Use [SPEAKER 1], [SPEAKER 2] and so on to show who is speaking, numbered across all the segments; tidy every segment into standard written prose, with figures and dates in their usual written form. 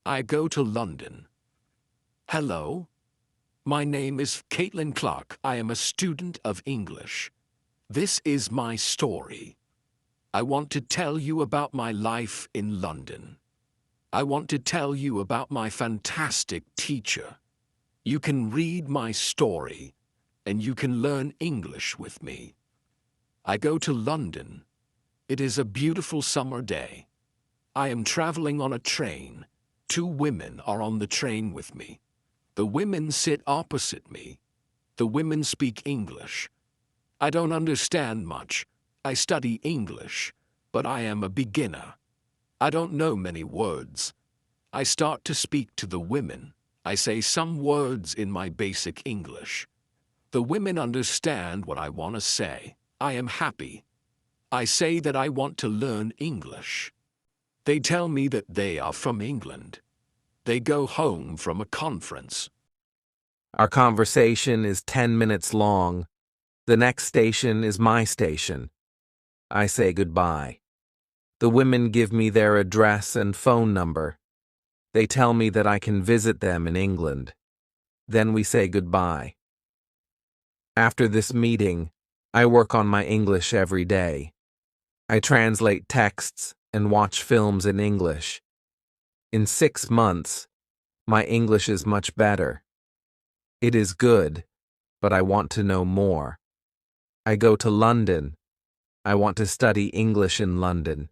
[SPEAKER 1] I go to London. Hello, my name is Caitlin Clark. I am a student of English. This is my story. I want to tell you about my life in London. I want to tell you about my fantastic teacher. You can read my story, and you can learn English with me. I go to London. It is a beautiful summer day. I am traveling on a train. Two women are on the train with me. The women sit opposite me. The women speak English. I don't understand much. I study English, but I am a beginner. I don't know many words. I start to speak to the women. I say some words in my basic English. The women understand what I want to say. I am happy. I say that I want to learn English. They tell me that they are from England. They go home from a conference.
[SPEAKER 2] Our conversation is 10 minutes long. The next station is my station. I say goodbye. The women give me their address and phone number. They tell me that I can visit them in England. Then we say goodbye. After this meeting, I work on my English every day. I translate texts and watch films in English. In 6 months, my English is much better. It is good, but I want to know more. I go to London. I want to study English in London.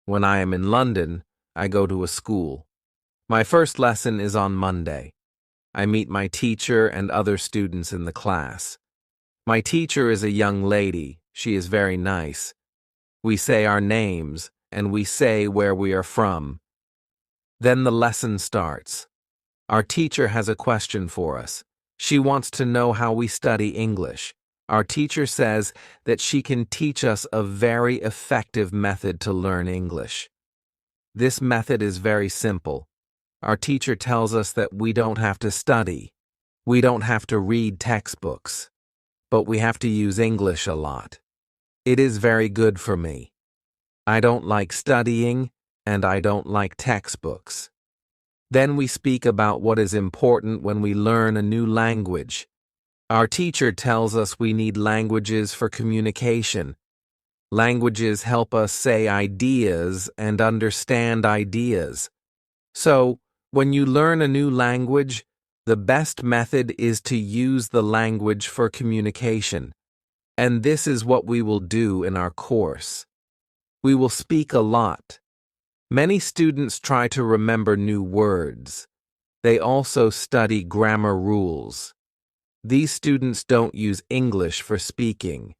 [SPEAKER 2] When I am in London, I go to a school. My first lesson is on Monday. I meet my teacher and other students in the class. My teacher is a young lady. She is very nice. We say our names, and we say where we are from. Then the lesson starts. Our teacher has a question for us. She wants to know how we study English. Our teacher says that she can teach us a very effective method to learn English. This method is very simple. Our teacher tells us that we don't have to study. We don't have to read textbooks. But we have to use English a lot. It is very good for me. I don't like studying, and I don't like textbooks. Then we speak about what is important when we learn a new language. Our teacher tells us we need languages for communication. Languages help us say ideas and understand ideas. So, when you learn a new language, the best method is to use the language for communication. And this is what we will do in our course. We will speak a lot. Many students try to remember new words. They also study grammar rules. These students don't use English for speaking.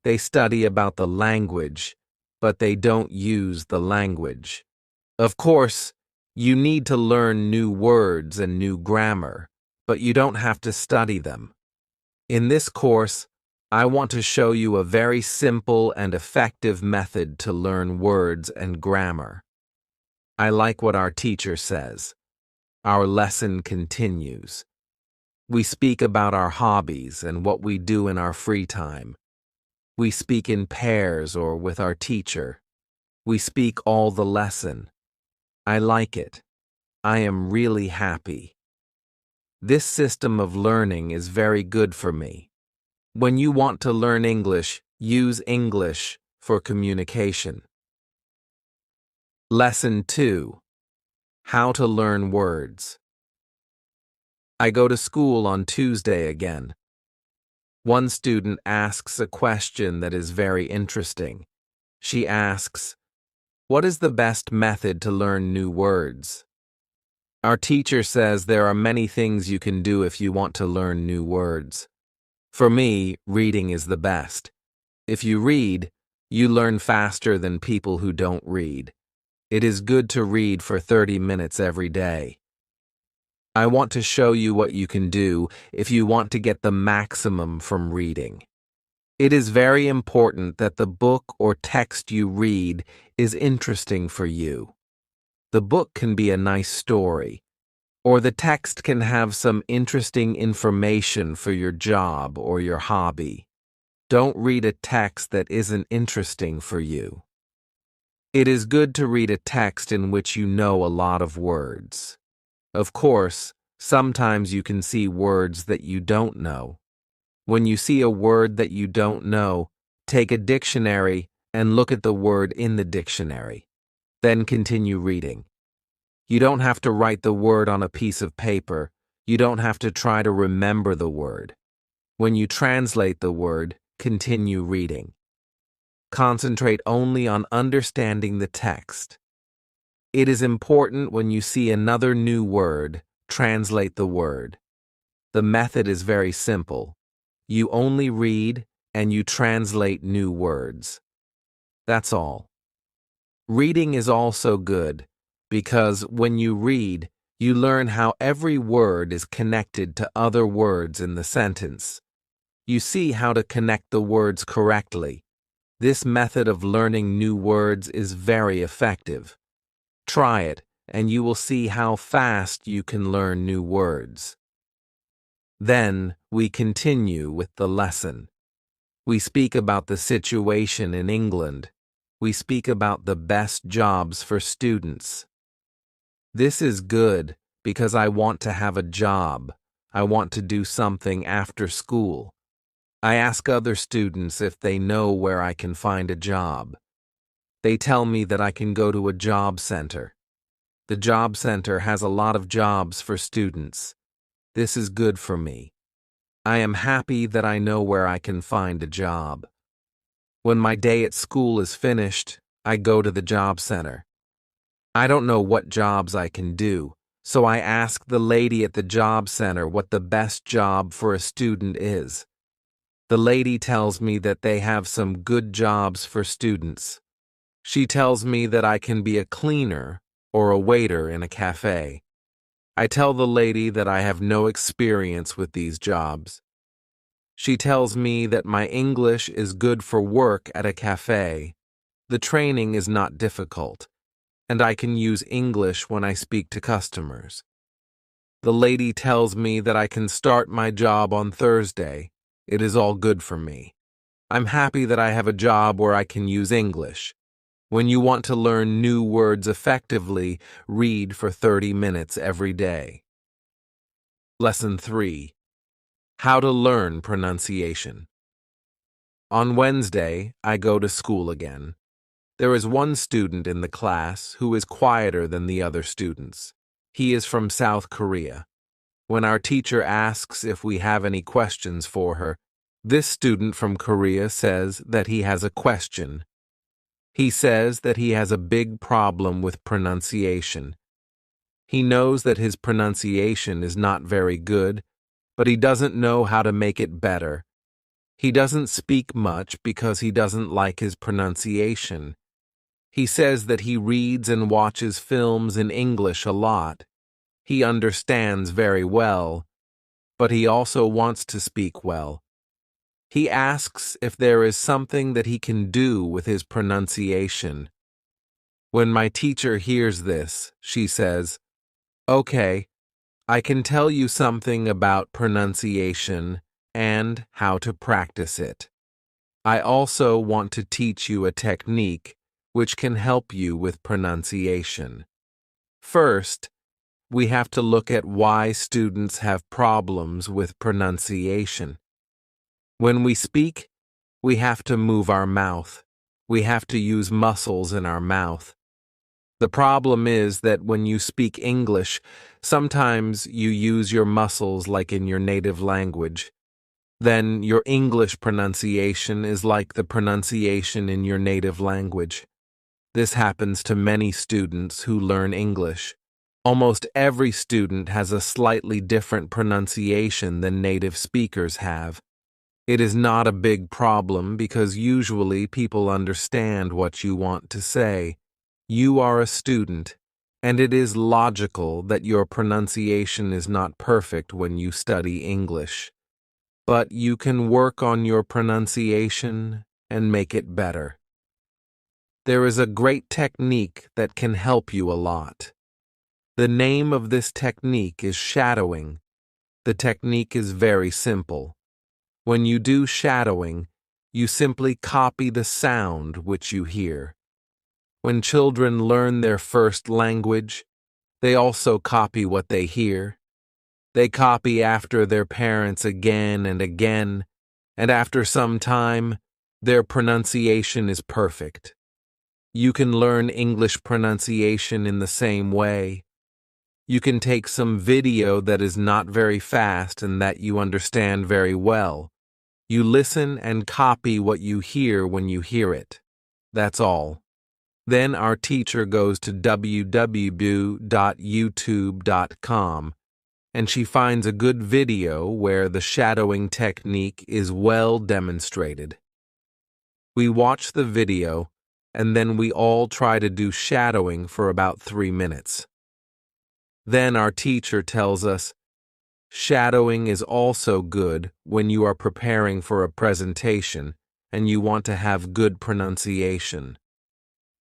[SPEAKER 2] They study about the language, but they don't use the language. Of course, you need to learn new words and new grammar, but you don't have to study them. In this course, I want to show you a very simple and effective method to learn words and grammar. I like what our teacher says. Our lesson continues. We speak about our hobbies and what we do in our free time. We speak in pairs or with our teacher. We speak all the lesson. I like it. I am really happy. This system of learning is very good for me. When you want to learn English, use English for communication. Lesson 2. How to learn words. I go to school on Tuesday again. One student asks a question that is very interesting. She asks, "What is the best method to learn new words?" Our teacher says there are many things you can do if you want to learn new words. For me, reading is the best. If you read, you learn faster than people who don't read. It is good to read for 30 minutes every day. I want to show you what you can do if you want to get the maximum from reading. It is very important that the book or text you read is interesting for you. The book can be a nice story, or the text can have some interesting information for your job or your hobby. Don't read a text that isn't interesting for you. It is good to read a text in which you know a lot of words. Of course, sometimes you can see words that you don't know. When you see a word that you don't know, take a dictionary and look at the word in the dictionary. Then continue reading. You don't have to write the word on a piece of paper. You don't have to try to remember the word. When you translate the word, continue reading. Concentrate only on understanding the text. It is important when you see another new word, translate the word. The method is very simple. You only read and you translate new words. That's all. Reading is also good because when you read, you learn how every word is connected to other words in the sentence. You see how to connect the words correctly. This method of learning new words is very effective. Try it, and you will see how fast you can learn new words. Then, we continue with the lesson. We speak about the situation in England. We speak about the best jobs for students. This is good because I want to have a job. I want to do something after school. I ask other students if they know where I can find a job. They tell me that I can go to a job center. The job center has a lot of jobs for students. This is good for me. I am happy that I know where I can find a job. When my day at school is finished, I go to the job center. I don't know what jobs I can do, so I ask the lady at the job center what the best job for a student is. The lady tells me that they have some good jobs for students. She tells me that I can be a cleaner or a waiter in a cafe. I tell the lady that I have no experience with these jobs. She tells me that my English is good for work at a cafe. The training is not difficult, and I can use English when I speak to customers. The lady tells me that I can start my job on Thursday. It is all good for me. I'm happy that I have a job where I can use English. When you want to learn new words effectively, read for 30 minutes every day. Lesson 3. How to learn pronunciation. On Wednesday, I go to school again. There is one student in the class who is quieter than the other students. He is from South Korea. When our teacher asks if we have any questions for her, this student from Korea says that he has a question. He says that he has a big problem with pronunciation. He knows that his pronunciation is not very good, but he doesn't know how to make it better. He doesn't speak much because he doesn't like his pronunciation. He says that he reads and watches films in English a lot. He understands very well, but he also wants to speak well. He asks if there is something that he can do with his pronunciation. When my teacher hears this, she says, "Okay, I can tell you something about pronunciation and how to practice it. I also want to teach you a technique which can help you with pronunciation. First, we have to look at why students have problems with pronunciation. When we speak, we have to move our mouth. We have to use muscles in our mouth. The problem is that when you speak English, sometimes you use your muscles like in your native language. Then your English pronunciation is like the pronunciation in your native language. This happens to many students who learn English. Almost every student has a slightly different pronunciation than native speakers have. It is not a big problem because usually people understand what you want to say. You are a student, and it is logical that your pronunciation is not perfect when you study English. But you can work on your pronunciation and make it better. There is a great technique that can help you a lot. The name of this technique is shadowing. The technique is very simple. When you do shadowing, you simply copy the sound which you hear. When children learn their first language, they also copy what they hear. They copy after their parents again and again, and after some time, their pronunciation is perfect. You can learn English pronunciation in the same way. You can take some video that is not very fast and that you understand very well. You listen and copy what you hear when you hear it. That's all. Then our teacher goes to www.youtube.com and she finds a good video where the shadowing technique is well demonstrated. We watch the video and then we all try to do shadowing for about 3 minutes. Then our teacher tells us, shadowing is also good when you are preparing for a presentation and you want to have good pronunciation.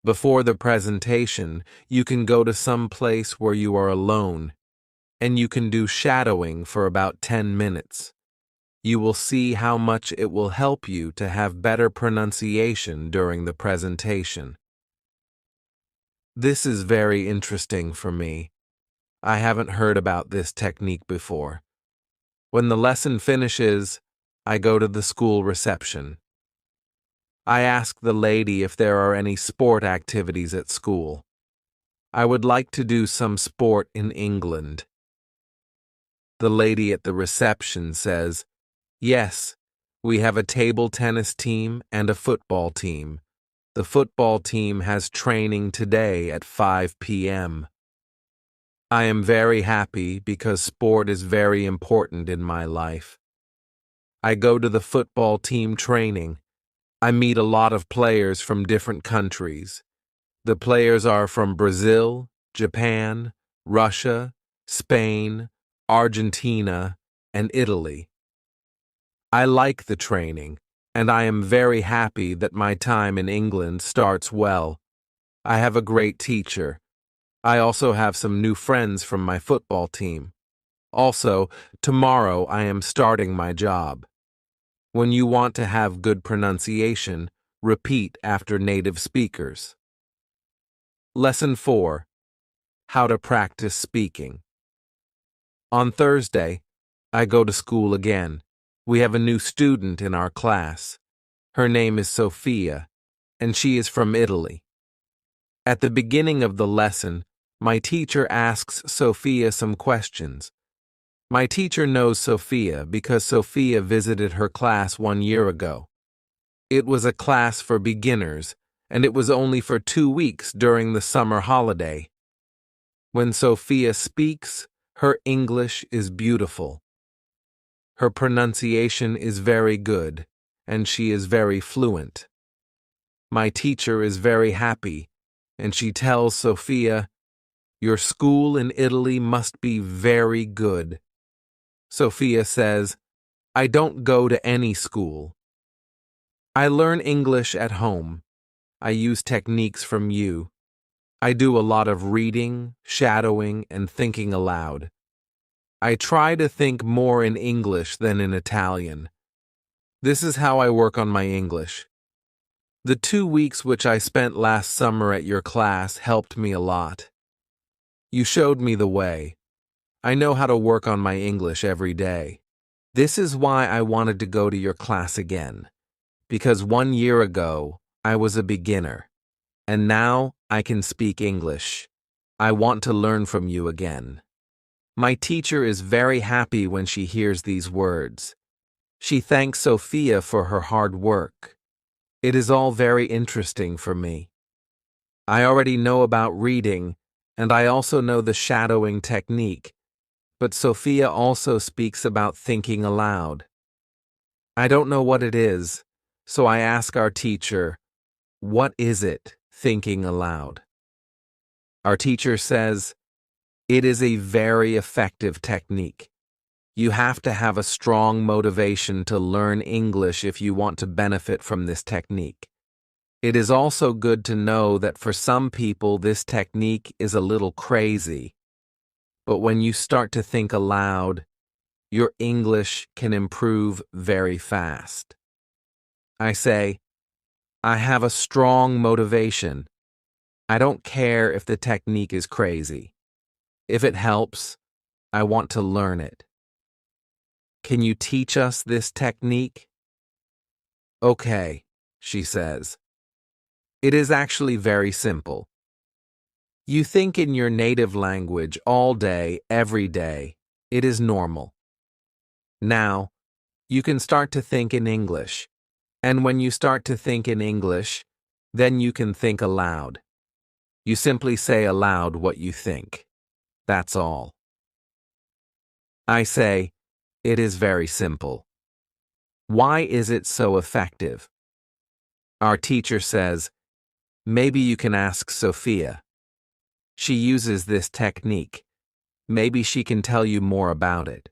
[SPEAKER 2] Before the presentation, you can go to some place where you are alone, and you can do shadowing for about 10 minutes. You will see how much it will help you to have better pronunciation during the presentation. This is very interesting for me. I haven't heard about this technique before. When the lesson finishes, I go to the school reception. I ask the lady if there are any sport activities at school. I would like to do some sport in England. The lady at the reception says, yes, we have a table tennis team and a football team. The football team has training today at 5 p.m. I am very happy because sport is very important in my life. I go to the football team training. I meet a lot of players from different countries. The players are from Brazil, Japan, Russia, Spain, Argentina, and Italy. I like the training, and I am very happy that my time in England starts well. I have a great teacher. I also have some new friends from my football team. Also, tomorrow I am starting my job. When you want to have good pronunciation, repeat after native speakers. Lesson 4. How to practice speaking. On Thursday, I go to school again. We have a new student in our class. Her name is Sophia, and she is from Italy. At the beginning of the lesson, my teacher asks Sophia some questions. My teacher knows Sophia because Sophia visited her class 1 year ago. It was a class for beginners, and it was only for 2 weeks during the summer holiday. When Sophia speaks, her English is beautiful. Her pronunciation is very good, and she is very fluent. My teacher is very happy, and she tells Sophia, "Your school in Italy must be very good." Sophia says, "I don't go to any school. I learn English at home. I use techniques from you. I do a lot of reading, shadowing, and thinking aloud. I try to think more in English than in Italian. This is how I work on my English. The 2 weeks which I spent last summer at your class helped me a lot. You showed me the way. I know how to work on my English every day. This is why I wanted to go to your class again, because 1 year ago, I was a beginner, and now I can speak English. I want to learn from you again." My teacher is very happy when she hears these words. She thanks Sophia for her hard work. It is all very interesting for me. I already know about reading, and I also know the shadowing technique, but Sophia also speaks about thinking aloud. I don't know what it is, so I ask our teacher, "What is it, thinking aloud?" Our teacher says, "It is a very effective technique. You have to have a strong motivation to learn English if you want to benefit from this technique. It is also good to know that for some people this technique is a little crazy. But when you start to think aloud, your English can improve very fast." I say, "I have a strong motivation. I don't care if the technique is crazy. If it helps, I want to learn it. Can you teach us this technique? Okay, she says. It is actually very simple. You think in your native language all day, every day. It is normal. Now, you can start to think in English. And when you start to think in English, then you can think aloud. You simply say aloud what you think. That's all. I say, it is very simple. Why is it so effective? Our teacher says, maybe you can ask Sophia. She uses this technique. Maybe she can tell you more about it.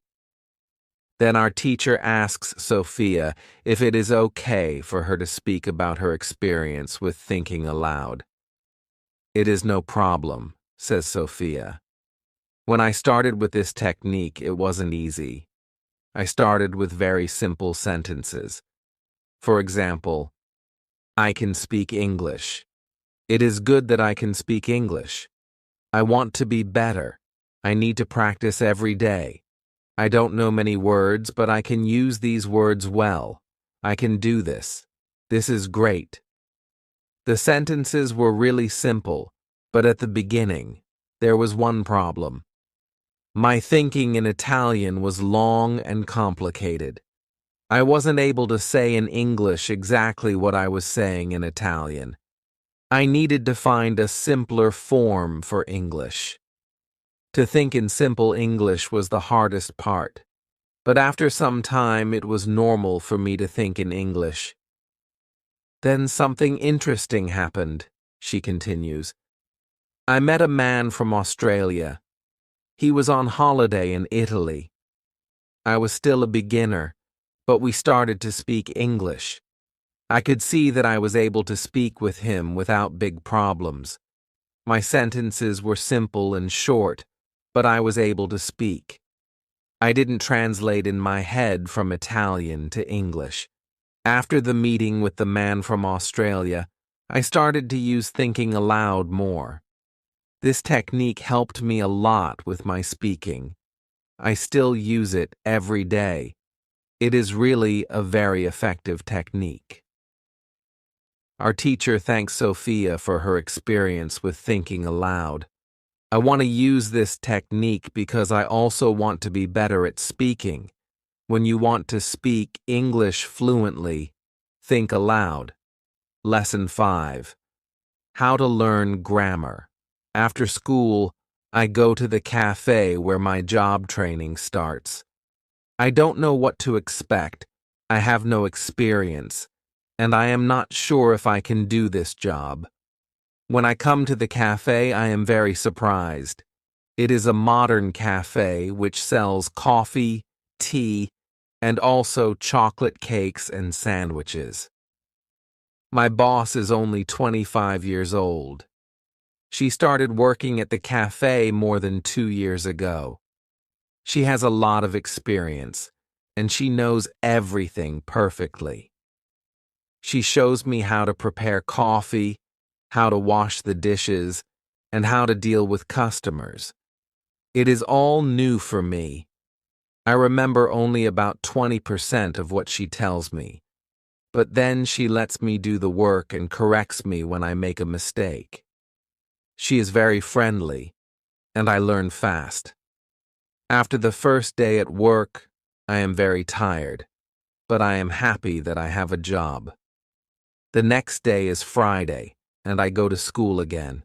[SPEAKER 2] Then our teacher asks Sophia if it is okay for her to speak about her experience with thinking aloud. It is no problem, says Sophia. When I started with this technique, it wasn't easy. I started with very simple sentences. For example, I can speak English. It is good that I can speak English. I want to be better. I need to practice every day. I don't know many words, but I can use these words well. I can do this. This is great. The sentences were really simple, but at the beginning, there was one problem. My thinking in Italian was long and complicated. I wasn't able to say in English exactly what I was saying in Italian. I needed to find a simpler form for English. To think in simple English was the hardest part, but after some time it was normal for me to think in English. Then something interesting happened, she continues. I met a man from Australia. He was on holiday in Italy. I was still a beginner, but we started to speak English. I could see that I was able to speak with him without big problems. My sentences were simple and short, but I was able to speak. I didn't translate in my head from Italian to English. After the meeting with the man from Australia, I started to use thinking aloud more. This technique helped me a lot with my speaking. I still use it every day. It is really a very effective technique. Our teacher thanks Sophia for her experience with thinking aloud. I want to use this technique because I also want to be better at speaking. When you want to speak English fluently, think aloud. Lesson 5. How to learn grammar. After school, I go to the cafe where my job training starts. I don't know what to expect. I have no experience, and I am not sure if I can do this job. When I come to the cafe, I am very surprised. It is a modern cafe which sells coffee, tea, and also chocolate cakes and sandwiches. My boss is only 25 years old. She started working at the cafe more than 2 years ago. She has a lot of experience, and she knows everything perfectly. She shows me how to prepare coffee, how to wash the dishes, and how to deal with customers. It is all new for me. I remember only about 20% of what she tells me, but then she lets me do the work and corrects me when I make a mistake. She is very friendly, and I learn fast. After the first day at work, I am very tired, but I am happy that I have a job. The next day is Friday, and I go to school again.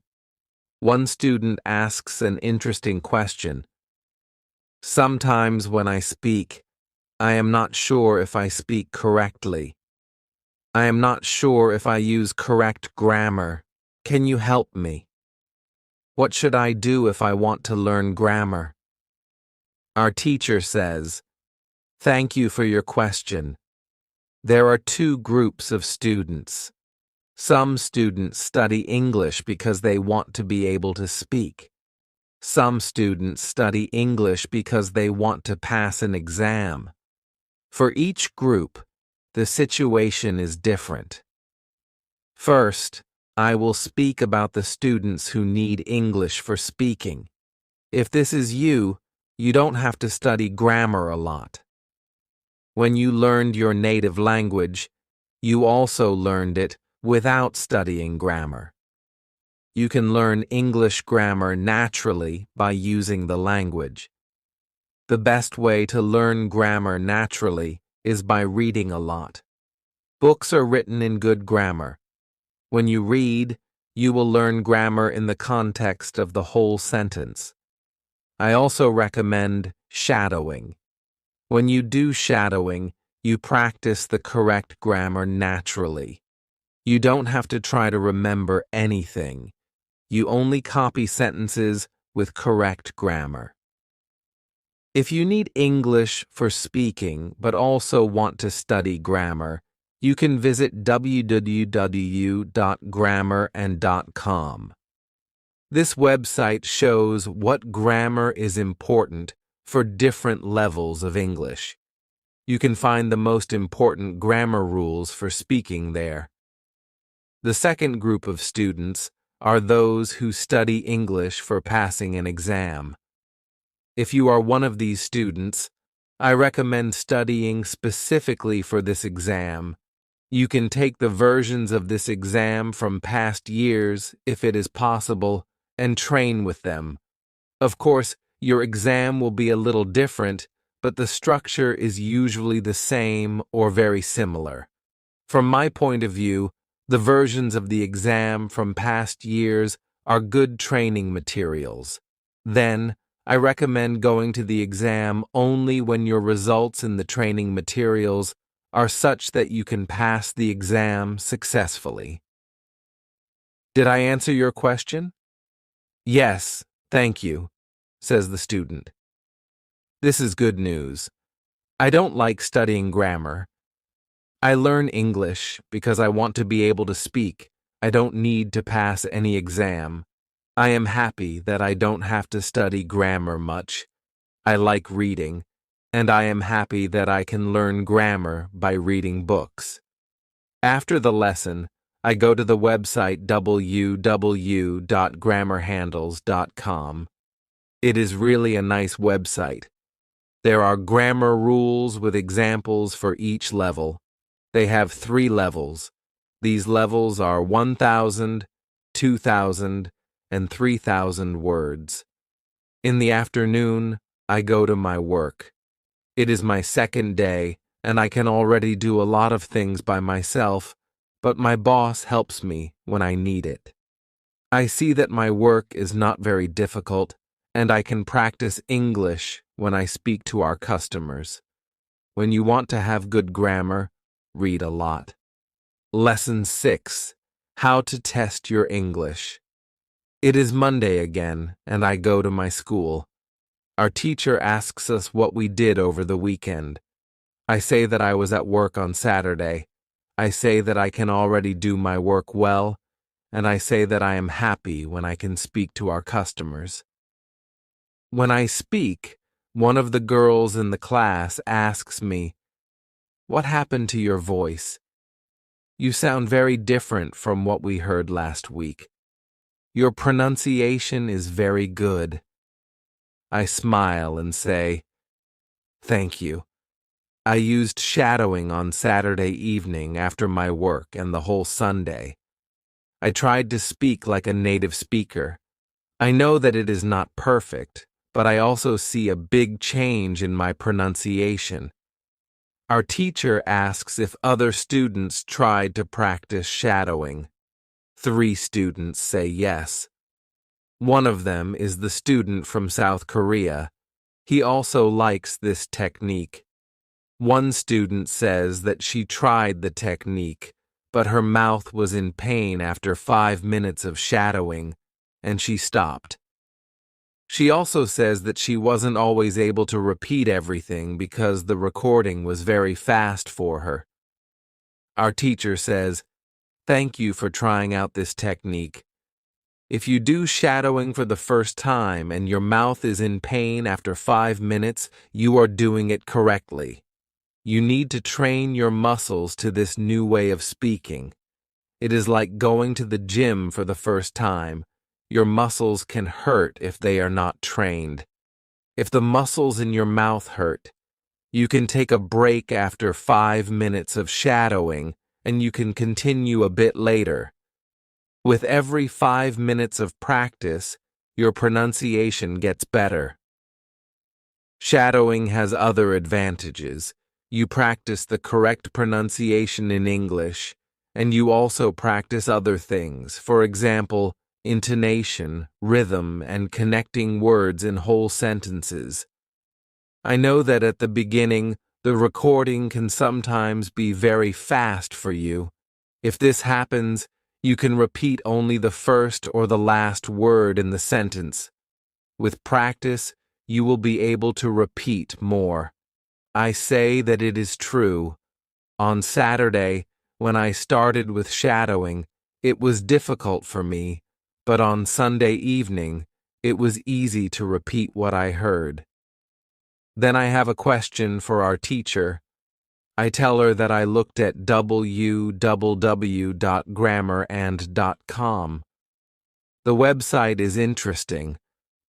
[SPEAKER 2] One student asks an interesting question. Sometimes when I speak, I am not sure if I speak correctly. I am not sure if I use correct grammar. Can you help me? What should I do if I want to learn grammar? Our teacher says, "Thank you for your question. There are two groups of students. Some students study English because they want to be able to speak. Some students study English because they want to pass an exam. For each group, the situation is different. First, I will speak about the students who need English for speaking. If this is you, you don't have to study grammar a lot. When you learned your native language, you also learned it without studying grammar. You can learn English grammar naturally by using the language. The best way to learn grammar naturally is by reading a lot. Books are written in good grammar. When you read, you will learn grammar in the context of the whole sentence. I also recommend shadowing. When you do shadowing, you practice the correct grammar naturally. You don't have to try to remember anything. You only copy sentences with correct grammar. If you need English for speaking but also want to study grammar, you can visit www.grammarand.com. This website shows what grammar is important for different levels of English. You can find the most important grammar rules for speaking there. The second group of students are those who study English for passing an exam. If you are one of these students, I recommend studying specifically for this exam. You can take the versions of this exam from past years, if it is possible, and train with them. Of course, your exam will be a little different, but the structure is usually the same or very similar. From my point of view, the versions of the exam from past years are good training materials. Then, I recommend going to the exam only when your results in the training materials are such that you can pass the exam successfully. Did I answer your question? Yes, thank you, says the student. This is good news. I don't like studying grammar. I learn English because I want to be able to speak. I don't need to pass any exam. I am happy that I don't have to study grammar much. I like reading, and I am happy that I can learn grammar by reading books. After the lesson, I go to the website www.grammarhandles.com. It is really a nice website. There are grammar rules with examples for each level. They have 3 levels. These levels are 1,000, 2,000, and 3,000 words. In the afternoon, I go to my work. It is my second day, and I can already do a lot of things by myself, but my boss helps me when I need it. I see that my work is not very difficult, and I can practice English when I speak to our customers. When you want to have good grammar, read a lot. Lesson 6. How to test your English. It is Monday again, and I go to my school. Our teacher asks us what we did over the weekend. I say that I was at work on Saturday. I say that I can already do my work well, and I say that I am happy when I can speak to our customers. When I speak, one of the girls in the class asks me, "What happened to your voice? You sound very different from what we heard last week. Your pronunciation is very good." I smile and say, "Thank you. I used shadowing on Saturday evening after my work and the whole Sunday. I tried to speak like a native speaker. I know that it is not perfect, but I also see a big change in my pronunciation." Our teacher asks if other students tried to practice shadowing. 3 students say yes. One of them is the student from South Korea. He also likes this technique. One student says that she tried the technique, but her mouth was in pain after 5 minutes of shadowing, and she stopped. She also says that she wasn't always able to repeat everything because the recording was very fast for her. Our teacher says, "Thank you for trying out this technique. If you do shadowing for the first time and your mouth is in pain after 5 minutes, you are doing it correctly. You need to train your muscles to this new way of speaking. It is like going to the gym for the first time. Your muscles can hurt if they are not trained. If the muscles in your mouth hurt, you can take a break after 5 minutes of shadowing, and you can continue a bit later. With every 5 minutes of practice, your pronunciation gets better. Shadowing has other advantages. You practice the correct pronunciation in English, and you also practice other things, for example, intonation, rhythm, and connecting words in whole sentences. I know that at the beginning, the recording can sometimes be very fast for you. If this happens, you can repeat only the first or the last word in the sentence. With practice, you will be able to repeat more. I say that it is true. On Saturday, when I started with shadowing, it was difficult for me, but on Sunday evening, it was easy to repeat what I heard. Then I have a question for our teacher. I tell her that I looked at www.grammarand.com. The website is interesting,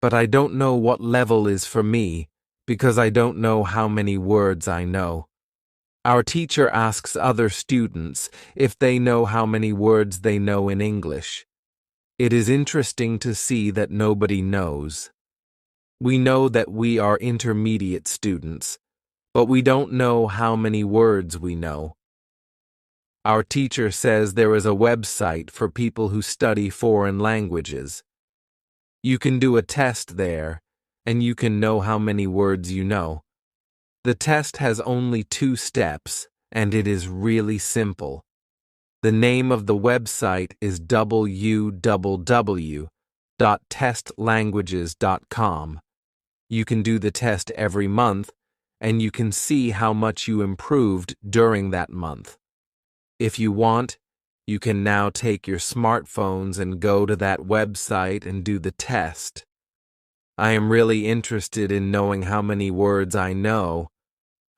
[SPEAKER 2] but I don't know what level is for me because I don't know how many words I know. Our teacher asks other students if they know how many words they know in English. It is interesting to see that nobody knows. We know that we are intermediate students, but we don't know how many words we know. Our teacher says there is a website for people who study foreign languages. You can do a test there, and you can know how many words you know. The test has only 2 steps, and it is really simple. The name of the website is www.testlanguages.com. You can do the test every month, and you can see how much you improved during that month. If you want, you can now take your smartphones and go to that website and do the test. I am really interested in knowing how many words I know.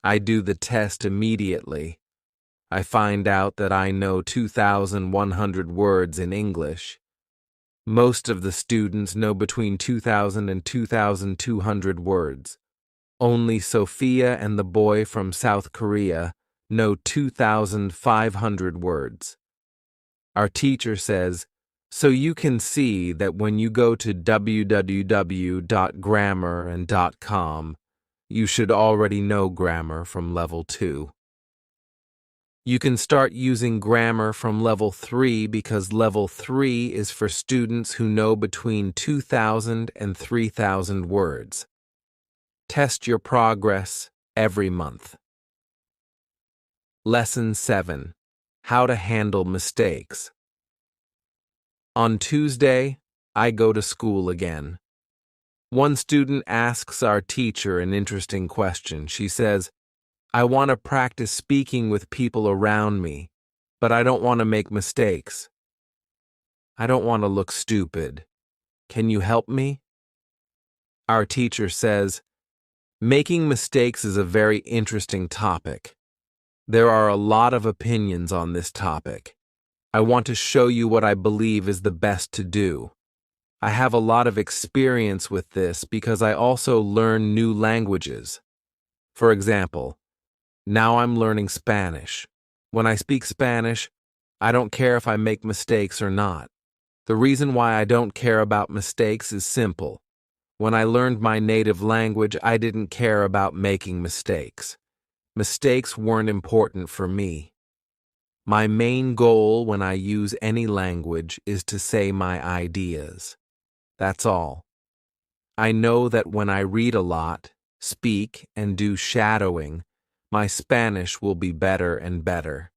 [SPEAKER 2] I do the test immediately. I find out that I know 2,100 words in English. Most of the students know between 2,000 and 2,200 words. Only Sophia and the boy from South Korea know 2,500 words. Our teacher says, so you can see that when you go to www.grammarand.com, you should already know grammar from level 2. You can start using grammar from level 3 because level 3 is for students who know between 2,000 and 3,000 words. Test your progress every month. Lesson 7. How to handle mistakes. On Tuesday, I go to school again. One student asks our teacher an interesting question. She says, I want to practice speaking with people around me, but I don't want to make mistakes. I don't want to look stupid. Can you help me? Our teacher says, making mistakes is a very interesting topic. There are a lot of opinions on this topic. I want to show you what I believe is the best to do. I have a lot of experience with this because I also learn new languages. For example, now I'm learning Spanish. When I speak Spanish, I don't care if I make mistakes or not. The reason why I don't care about mistakes is simple. When I learned my native language, I didn't care about making mistakes. Mistakes weren't important for me. My main goal when I use any language is to say my ideas. That's all. I know that when I read a lot, speak, and do shadowing, my Spanish will be better and better.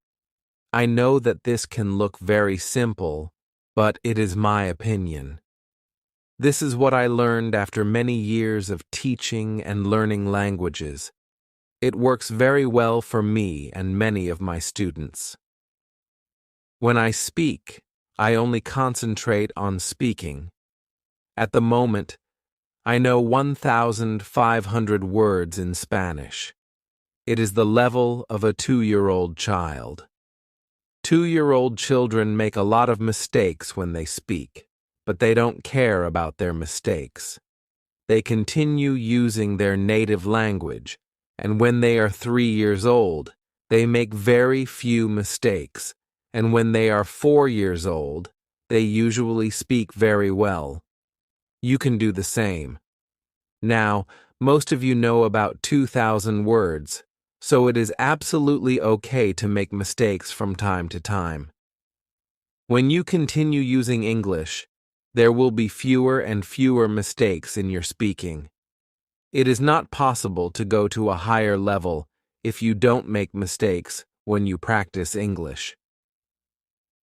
[SPEAKER 2] I know that this can look very simple, but it is my opinion. This is what I learned after many years of teaching and learning languages. It works very well for me and many of my students. When I speak, I only concentrate on speaking. At the moment, I know 1,500 words in Spanish. It is the level of a 2-year-old child. 2-year-old children make a lot of mistakes when they speak, but they don't care about their mistakes. They continue using their native language, and when they are 3 years old, they make very few mistakes, and when they are 4 years old, they usually speak very well. You can do the same. Now, most of you know about 2,000 words, so it is absolutely okay to make mistakes from time to time. When you continue using English, there will be fewer and fewer mistakes in your speaking. It is not possible to go to a higher level if you don't make mistakes when you practice English.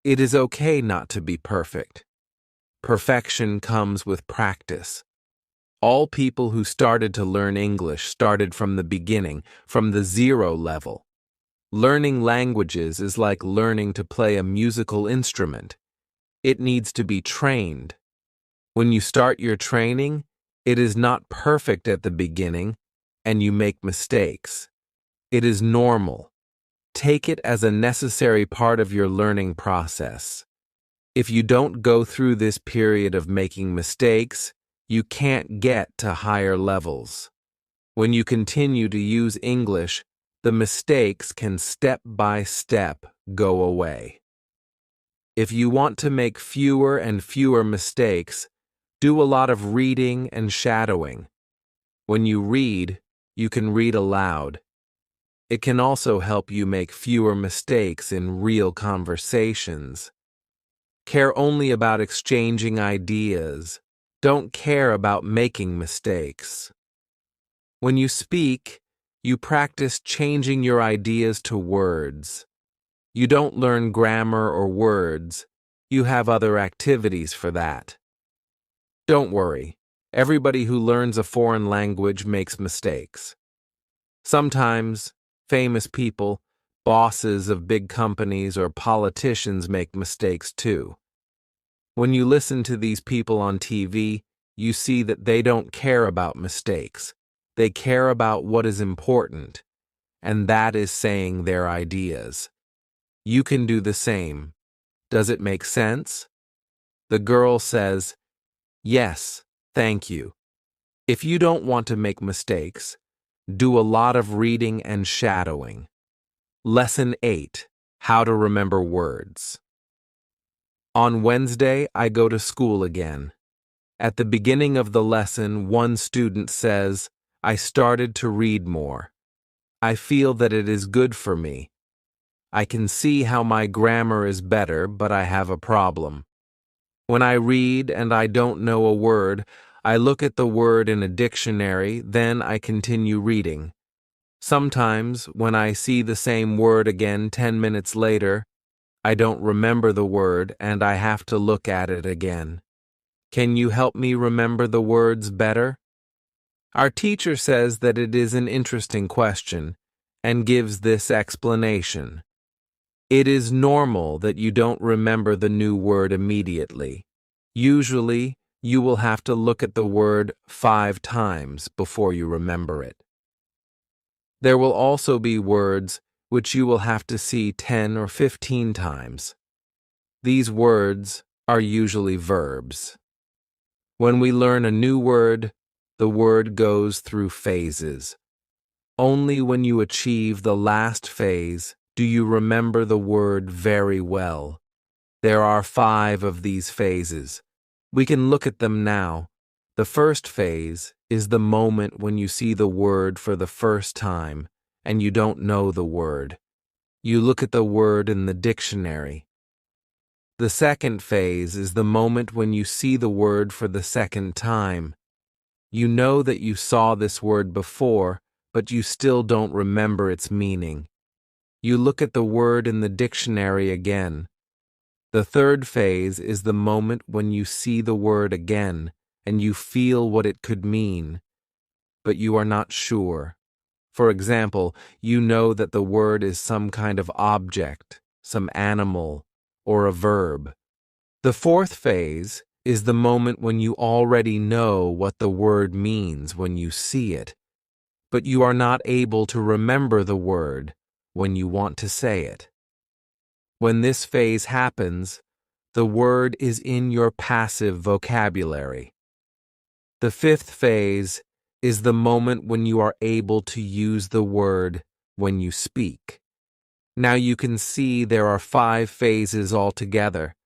[SPEAKER 2] It is okay not to be perfect. Perfection comes with practice. All people who started to learn English started from the beginning, from the 0 level. Learning languages is like learning to play a musical instrument. It needs to be trained. When you start your training, it is not perfect at the beginning, and you make mistakes. It is normal. Take it as a necessary part of your learning process. If you don't go through this period of making mistakes, you can't get to higher levels. When you continue to use English, the mistakes can step by step go away. If you want to make fewer and fewer mistakes, do a lot of reading and shadowing. When you read, you can read aloud. It can also help you make fewer mistakes in real conversations. Care only about exchanging ideas. Don't care about making mistakes. When you speak, you practice changing your ideas to words. You don't learn grammar or words. You have other activities for that. Don't worry. Everybody who learns a foreign language makes mistakes. Sometimes, famous people, bosses of big companies, or politicians make mistakes too. When you listen to these people on TV, you see that they don't care about mistakes. They care about what is important, and that is saying their ideas. You can do the same. Does it make sense? The girl says, "Yes, thank you." If you don't want to make mistakes, do a lot of reading and shadowing. Lesson 8: How to remember words. On Wednesday, I go to school again. At the beginning of the lesson, one student says, "I started to read more. I feel that it is good for me. I can see how my grammar is better, but I have a problem. When I read and I don't know a word, I look at the word in a dictionary, then I continue reading. Sometimes, when I see the same word again 10 minutes later, I don't remember the word and I have to look at it again. Can you help me remember the words better?" Our teacher says that it is an interesting question and gives this explanation. It is normal that you don't remember the new word immediately. Usually, you will have to look at the word 5 times before you remember it. There will also be words which you will have to see 10 or 15 times. These words are usually verbs. When we learn a new word, the word goes through phases. Only when you achieve the last phase do you remember the word very well. There are 5 of these phases. We can look at them now. The first phase is the moment when you see the word for the first time and you don't know the word. You look at the word in the dictionary. The second phase is the moment when you see the word for the second time. You know that you saw this word before, but you still don't remember its meaning. You look at the word in the dictionary again. The third phase is the moment when you see the word again and you feel what it could mean, but you are not sure. For example, you know that the word is some kind of object, some animal, or a verb. The fourth phase is the moment when you already know what the word means when you see it, but you are not able to remember the word when you want to say it. When this phase happens, the word is in your passive vocabulary. The fifth phase is the moment when you are able to use the word when you speak. Now you can see there are 5 phases altogether.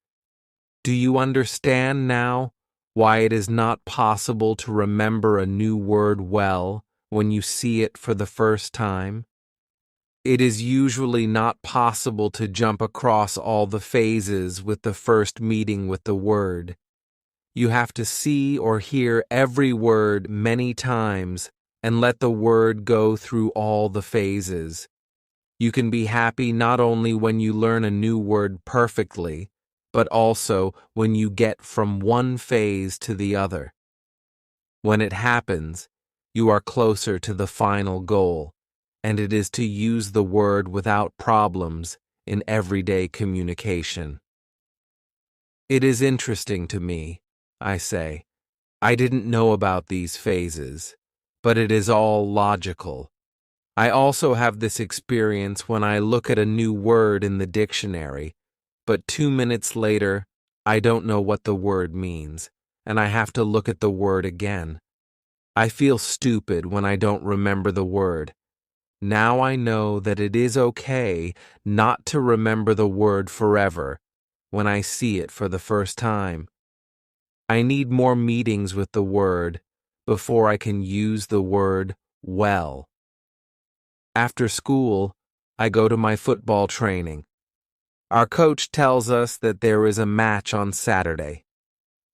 [SPEAKER 2] Do you understand now why it is not possible to remember a new word well when you see it for the first time? It is usually not possible to jump across all the phases with the first meeting with the word. You have to see or hear every word many times and let the word go through all the phases. You can be happy not only when you learn a new word perfectly, but also when you get from one phase to the other. When it happens, you are closer to the final goal, and it is to use the word without problems in everyday communication. It is interesting to me, I say. I didn't know about these phases, but it is all logical. I also have this experience when I look at a new word in the dictionary, but 2 minutes later, I don't know what the word means, and I have to look at the word again. I feel stupid when I don't remember the word. Now I know that it is okay not to remember the word forever when I see it for the first time. I need more meetings with the word before I can use the word well. After school, I go to my football training. Our coach tells us that there is a match on Saturday.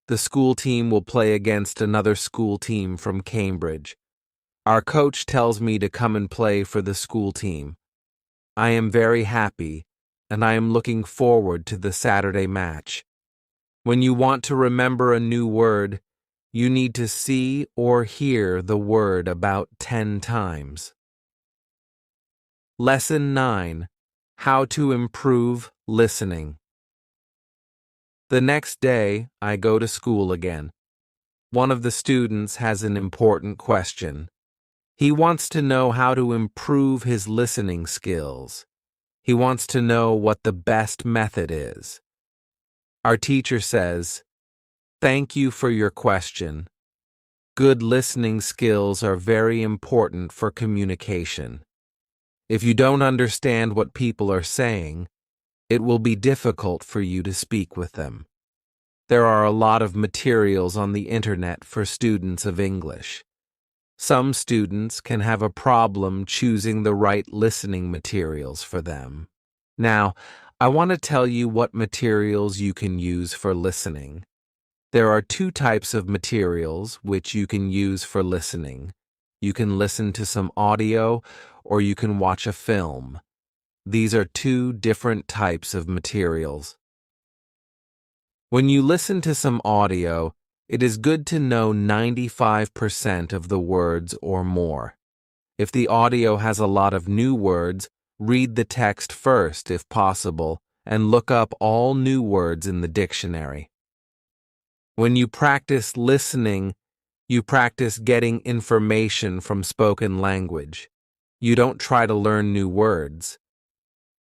[SPEAKER 2] The school team will play against another school team from Cambridge. Our coach tells me to come and play for the school team. I am very happy, and I am looking forward to the Saturday match. When you want to remember a new word, you need to see or hear the word about 10 times. Lesson 9. How to improve listening. The next day, I go to school again. One of the students has an important question. He wants to know how to improve his listening skills. He wants to know what the best method is. Our teacher says, "Thank you for your question. Good listening skills are very important for communication. If you don't understand what people are saying, it will be difficult for you to speak with them. There are a lot of materials on the internet for students of English. Some students can have a problem choosing the right listening materials for them. Now, I want to tell you what materials you can use for listening. There are 2 types of materials which you can use for listening. You can listen to some audio, or you can watch a film. These are 2 different types of materials. When you listen to some audio, it is good to know 95% of the words or more. If the audio has a lot of new words, read the text first if possible, and look up all new words in the dictionary. When you practice listening, you practice getting information from spoken language. You don't try to learn new words.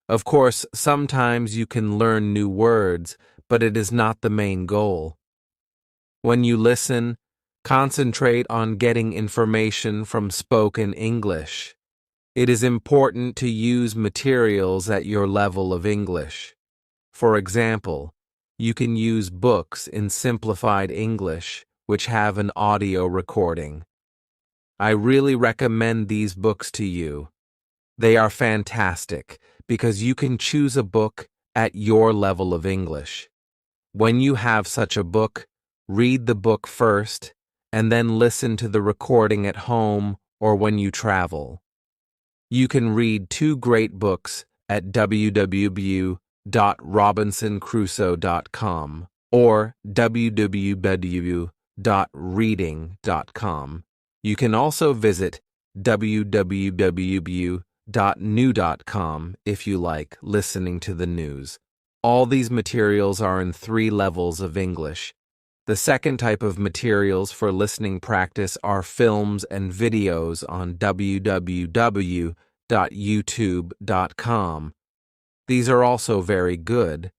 [SPEAKER 2] Of course, sometimes you can learn new words, but it is not the main goal. When you listen, concentrate on getting information from spoken English. It is important to use materials at your level of English. For example, you can use books in simplified English, which have an audio recording. I really recommend these books to you. They are fantastic because you can choose a book at your level of English. When you have such a book, read the book first and then listen to the recording at home or when you travel. You can read 2 great books at www.robinsoncrusoe.com or www.reading.com. You can also visit www.new.com if you like listening to the news. All these materials are in 3 levels of English. The second type of materials for listening practice are films and videos on www.youtube.com. These are also very good.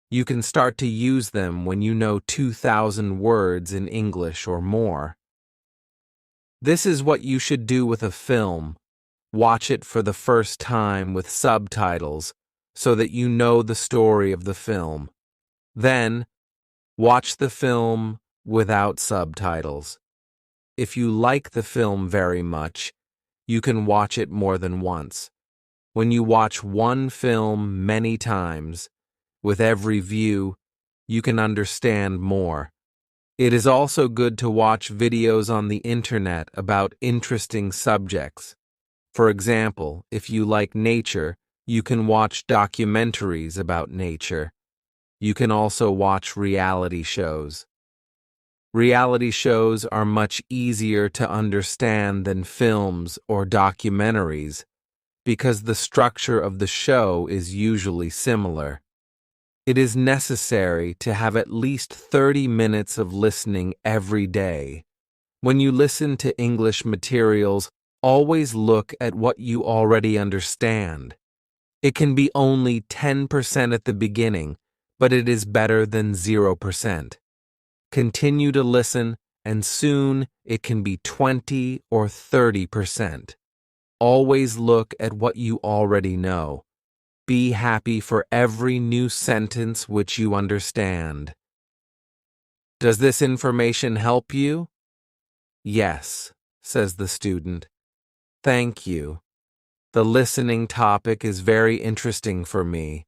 [SPEAKER 2] You can start to use them when you know 2,000 words in English or more. This is what you should do with a film. Watch it for the first time with subtitles so that you know the story of the film. Then, watch the film without subtitles. If you like the film very much, you can watch it more than once. When you watch one film many times, with every view, you can understand more. It is also good to watch videos on the internet about interesting subjects. For example, if you like nature, you can watch documentaries about nature. You can also watch reality shows. Reality shows are much easier to understand than films or documentaries because the structure of the show is usually similar. It is necessary to have at least 30 minutes of listening every day. When you listen to English materials, always look at what you already understand. It can be only 10% at the beginning, but it is better than 0%. Continue to listen, and soon it can be 20 or 30%. Always look at what you already know. Be happy for every new sentence which you understand. Does this information help you? Yes, says the student. Thank you. The listening topic is very interesting for me.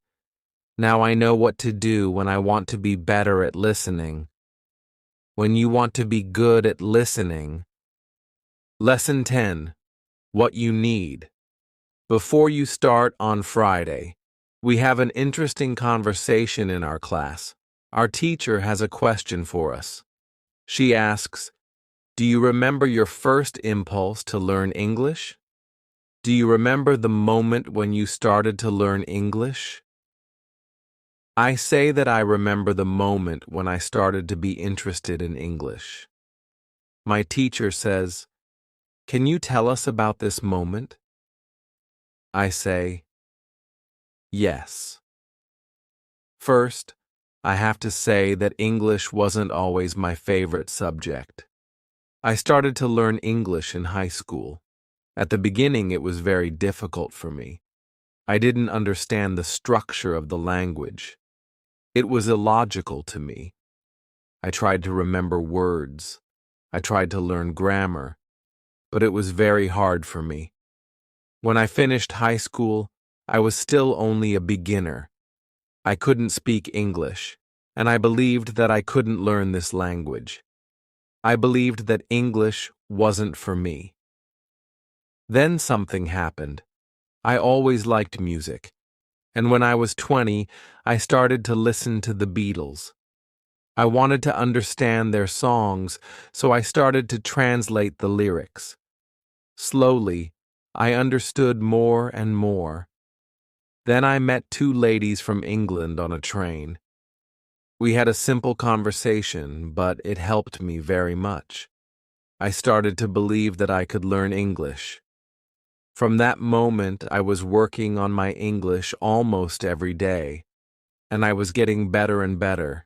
[SPEAKER 2] Now I know what to do when I want to be better at listening. When you want to be good at listening. Lesson 10. What you need. Before you start on Friday, we have an interesting conversation in our class. Our teacher has a question for us. She asks, "Do you remember your first impulse to learn English? Do you remember the moment when you started to learn English?" I say that I remember the moment when I started to be interested in English. My teacher says, "Can you tell us about this moment?" I say, yes. First, I have to say that English wasn't always my favorite subject. I started to learn English in high school. At the beginning, it was very difficult for me. I didn't understand the structure of the language. It was illogical to me. I tried to remember words. I tried to learn grammar, but it was very hard for me. When I finished high school, I was still only a beginner. I couldn't speak English, and I believed that I couldn't learn this language. I believed that English wasn't for me. Then something happened. I always liked music, and when I was 20, I started to listen to the Beatles. I wanted to understand their songs, so I started to translate the lyrics. Slowly, I understood more and more. Then I met two ladies from England on a train. We had a simple conversation, but it helped me very much. I started to believe that I could learn English. From that moment, I was working on my English almost every day, and I was getting better and better.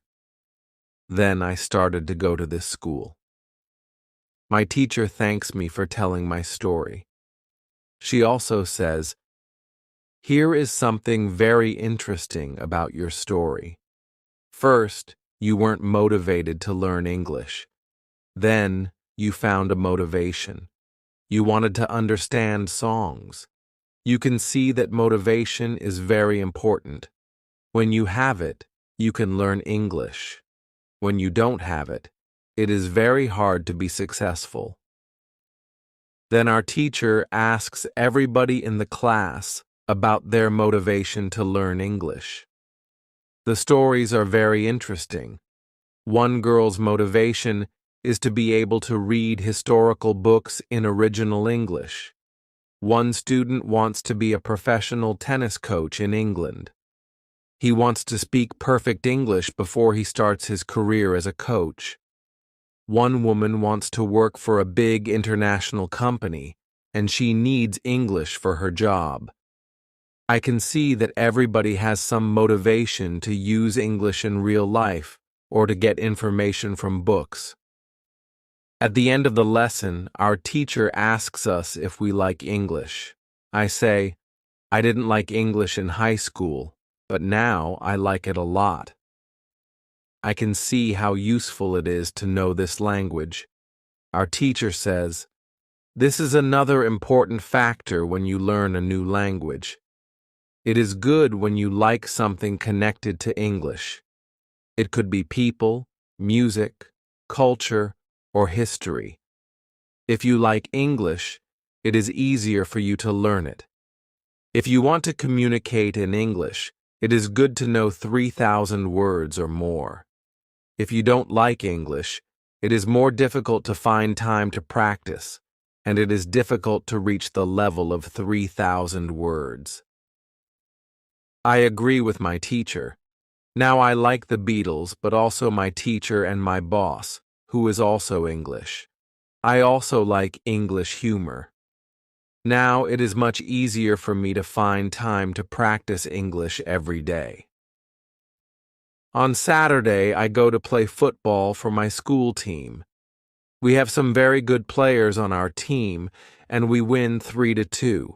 [SPEAKER 2] Then I started to go to this school. My teacher thanks me for telling my story. She also says, "Here is something very interesting about your story. First, you weren't motivated to learn English. Then, you found a motivation. You wanted to understand songs. You can see that motivation is very important. When you have it, you can learn English. When you don't have it, it is very hard to be successful." Then our teacher asks everybody in the class about their motivation to learn English. The stories are very interesting. One girl's motivation is to be able to read historical books in original English. One student wants to be a professional tennis coach in England. He wants to speak perfect English before he starts his career as a coach. One woman wants to work for a big international company, and she needs English for her job. I can see that everybody has some motivation to use English in real life or to get information from books. At the end of the lesson, our teacher asks us if we like English. I say, I didn't like English in high school, but now I like it a lot. I can see how useful it is to know this language. Our teacher says, this is another important factor when you learn a new language. It is good when you like something connected to English. It could be people, music, culture, or history. If you like English, it is easier for you to learn it. If you want to communicate in English, it is good to know 3,000 words or more. If you don't like English, it is more difficult to find time to practice, and it is difficult to reach the level of 3,000 words. I agree with my teacher. Now I like the Beatles, but also my teacher and my boss, who is also English. I also like English humor. Now it is much easier for me to find time to practice English every day. On Saturday, I go to play football for my school team. We have some very good players on our team, and we win 3-2.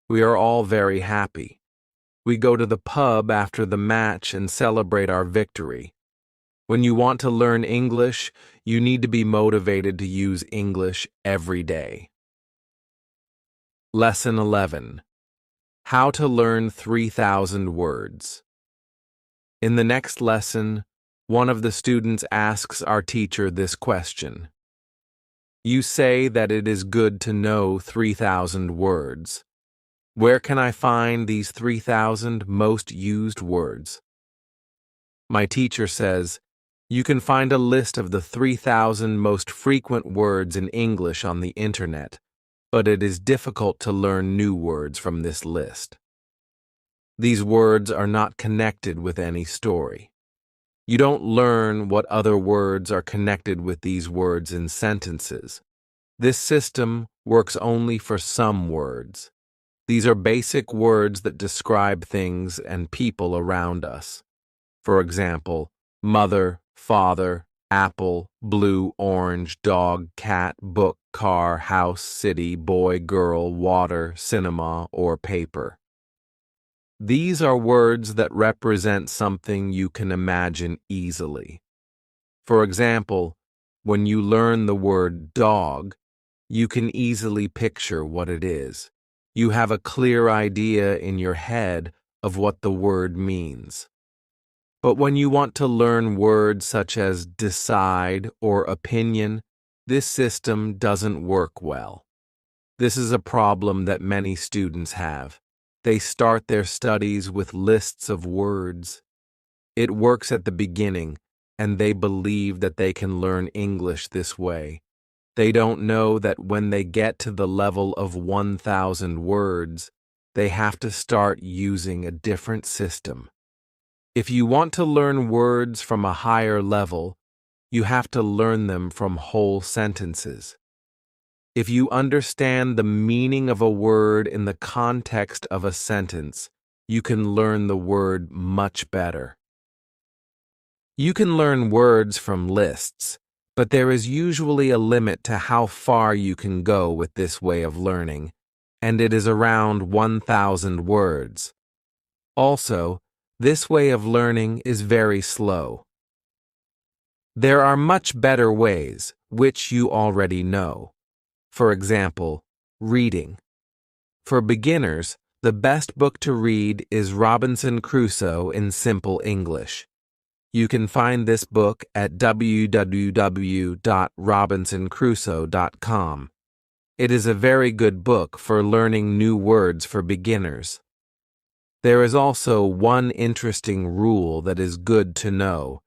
[SPEAKER 2] We are all very happy. We go to the pub after the match and celebrate our victory. When you want to learn English, you need to be motivated to use English every day. Lesson 11. How to learn 3,000 words. In the next lesson, one of the students asks our teacher this question. You say that it is good to know 3,000 words. Where can I find these 3,000 most used words? My teacher says, you can find a list of the 3,000 most frequent words in English on the internet, but it is difficult to learn new words from this list. These words are not connected with any story. You don't learn what other words are connected with these words in sentences. This system works only for some words. These are basic words that describe things and people around us. For example, mother, father, apple, blue, orange, dog, cat, book, car, house, city, boy, girl, water, cinema, or paper. These are words that represent something you can imagine easily. For example, when you learn the word dog, you can easily picture what it is. You have a clear idea in your head of what the word means. But when you want to learn words such as decide or opinion, this system doesn't work well. This is a problem that many students have. They start their studies with lists of words. It works at the beginning, and they believe that they can learn English this way. They don't know that when they get to the level of 1,000 words, they have to start using a different system. If you want to learn words from a higher level, you have to learn them from whole sentences. If you understand the meaning of a word in the context of a sentence, you can learn the word much better. You can learn words from lists, but there is usually a limit to how far you can go with this way of learning, and it is around 1,000 words. Also, this way of learning is very slow. There are much better ways, which you already know. For example, reading. For beginners, the best book to read is Robinson Crusoe in Simple English. You can find this book at www.robinsoncrusoe.com. It is a very good book for learning new words for beginners. There is also one interesting rule that is good to know.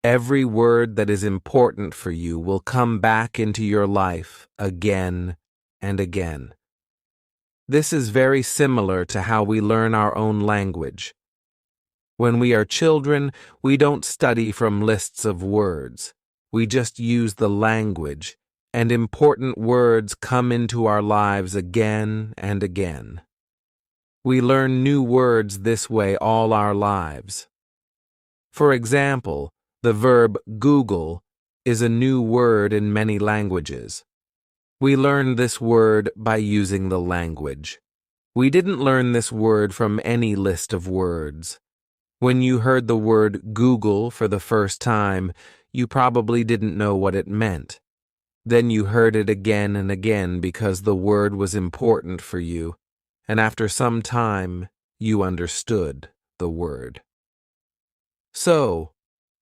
[SPEAKER 2] Every word that is important for you will come back into your life again and again. This is very similar to how we learn our own language. When we are children, we don't study from lists of words. We just use the language, and important words come into our lives again and again. We learn new words this way all our lives. For example, the verb Google is a new word in many languages. We learn this word by using the language. We didn't learn this word from any list of words. When you heard the word Google for the first time, you probably didn't know what it meant. Then you heard it again and again because the word was important for you, and after some time, you understood the word. So,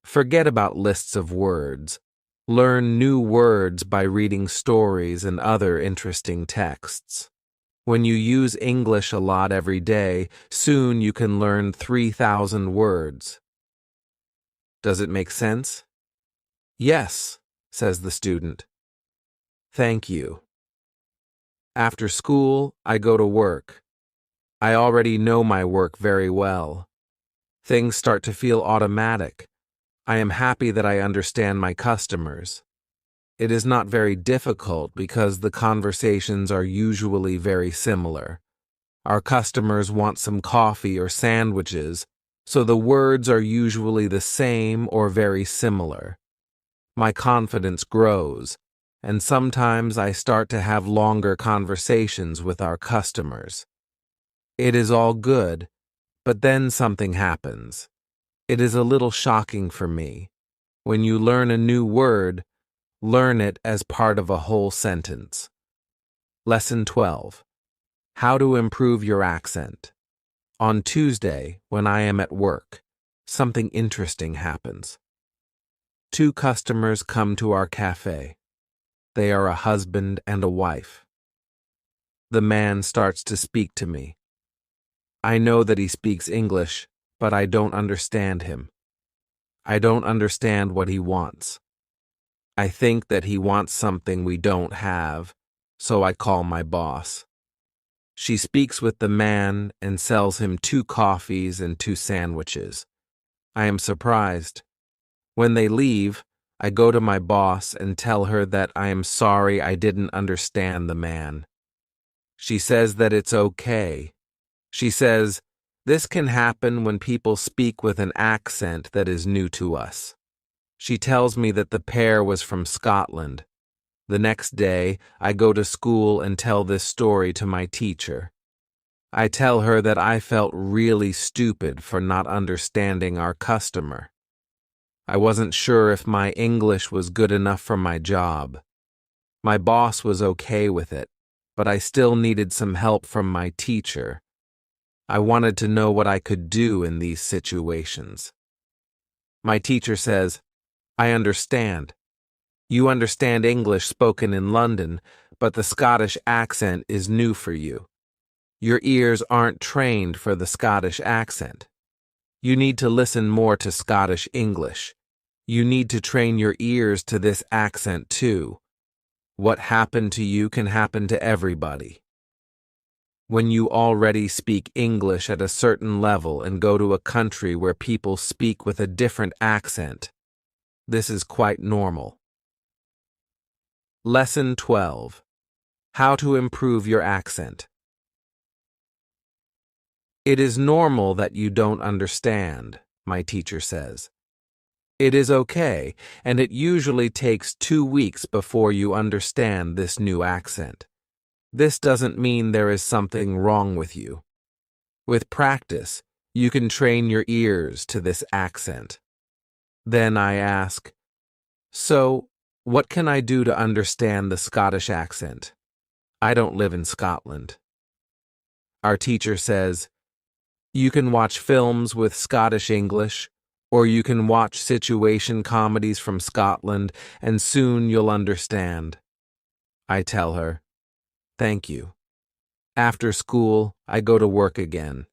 [SPEAKER 2] forget about lists of words. Learn new words by reading stories and other interesting texts. When you use English a lot every day, soon you can learn 3,000 words. Does it make sense? Yes, says the student. Thank you. After school, I go to work. I already know my work very well. Things start to feel automatic. I am happy that I understand my customers. It is not very difficult because the conversations are usually very similar. Our customers want some coffee or sandwiches, so the words are usually the same or very similar. My confidence grows, and sometimes I start to have longer conversations with our customers. It is all good, but then something happens. It is a little shocking for me. When you learn a new word, learn it as part of a whole sentence. Lesson 12. How to improve your accent. On Tuesday, when I am at work, something interesting happens. 2 customers come to our cafe. They are a husband and a wife. The man starts to speak to me. I know that he speaks English, but I don't understand him. I don't understand what he wants. I think that he wants something we don't have, so I call my boss. She speaks with the man and sells him 2 coffees and 2 sandwiches. I am surprised. When they leave, I go to my boss and tell her that I am sorry I didn't understand the man. She says that it's okay. She says, this can happen when people speak with an accent that is new to us. She tells me that the pair was from Scotland. The next day, I go to school and tell this story to my teacher. I tell her that I felt really stupid for not understanding our customer. I wasn't sure if my English was good enough for my job. My boss was okay with it, but I still needed some help from my teacher. I wanted to know what I could do in these situations. My teacher says, I understand. You understand English spoken in London, but the Scottish accent is new for you. Your ears aren't trained for the Scottish accent. You need to listen more to Scottish English. You need to train your ears to this accent too. What happened to you can happen to everybody. When you already speak English at a certain level and go to a country where people speak with a different accent, this is quite normal. Lesson 12. How to improve your accent. It is normal that you don't understand, my teacher says. It is okay, and it usually takes 2 weeks before you understand this new accent. This doesn't mean there is something wrong with you. With practice, you can train your ears to this accent. Then I ask, so, what can I do to understand the Scottish accent? I don't live in Scotland. Our teacher says, you can watch films with Scottish English, or you can watch situation comedies from Scotland, and soon you'll understand. I tell her, thank you. After school, I go to work again.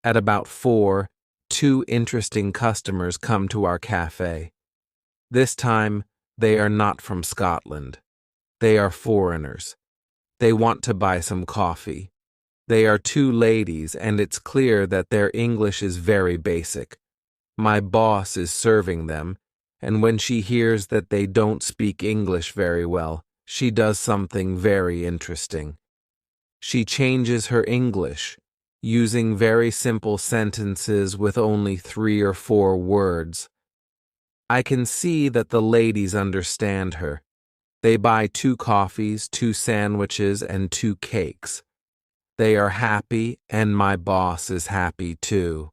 [SPEAKER 2] At about 4, 2 interesting customers come to our cafe. This time, they are not from Scotland. They are foreigners. They want to buy some coffee. They are 2 ladies, and it's clear that their English is very basic. My boss is serving them, and when she hears that they don't speak English very well, she does something very interesting. She changes her English using very simple sentences with only 3 or 4 words. I can see that the ladies understand her. They buy 2 coffees, 2 sandwiches, and 2 cakes. They are happy, and my boss is happy too.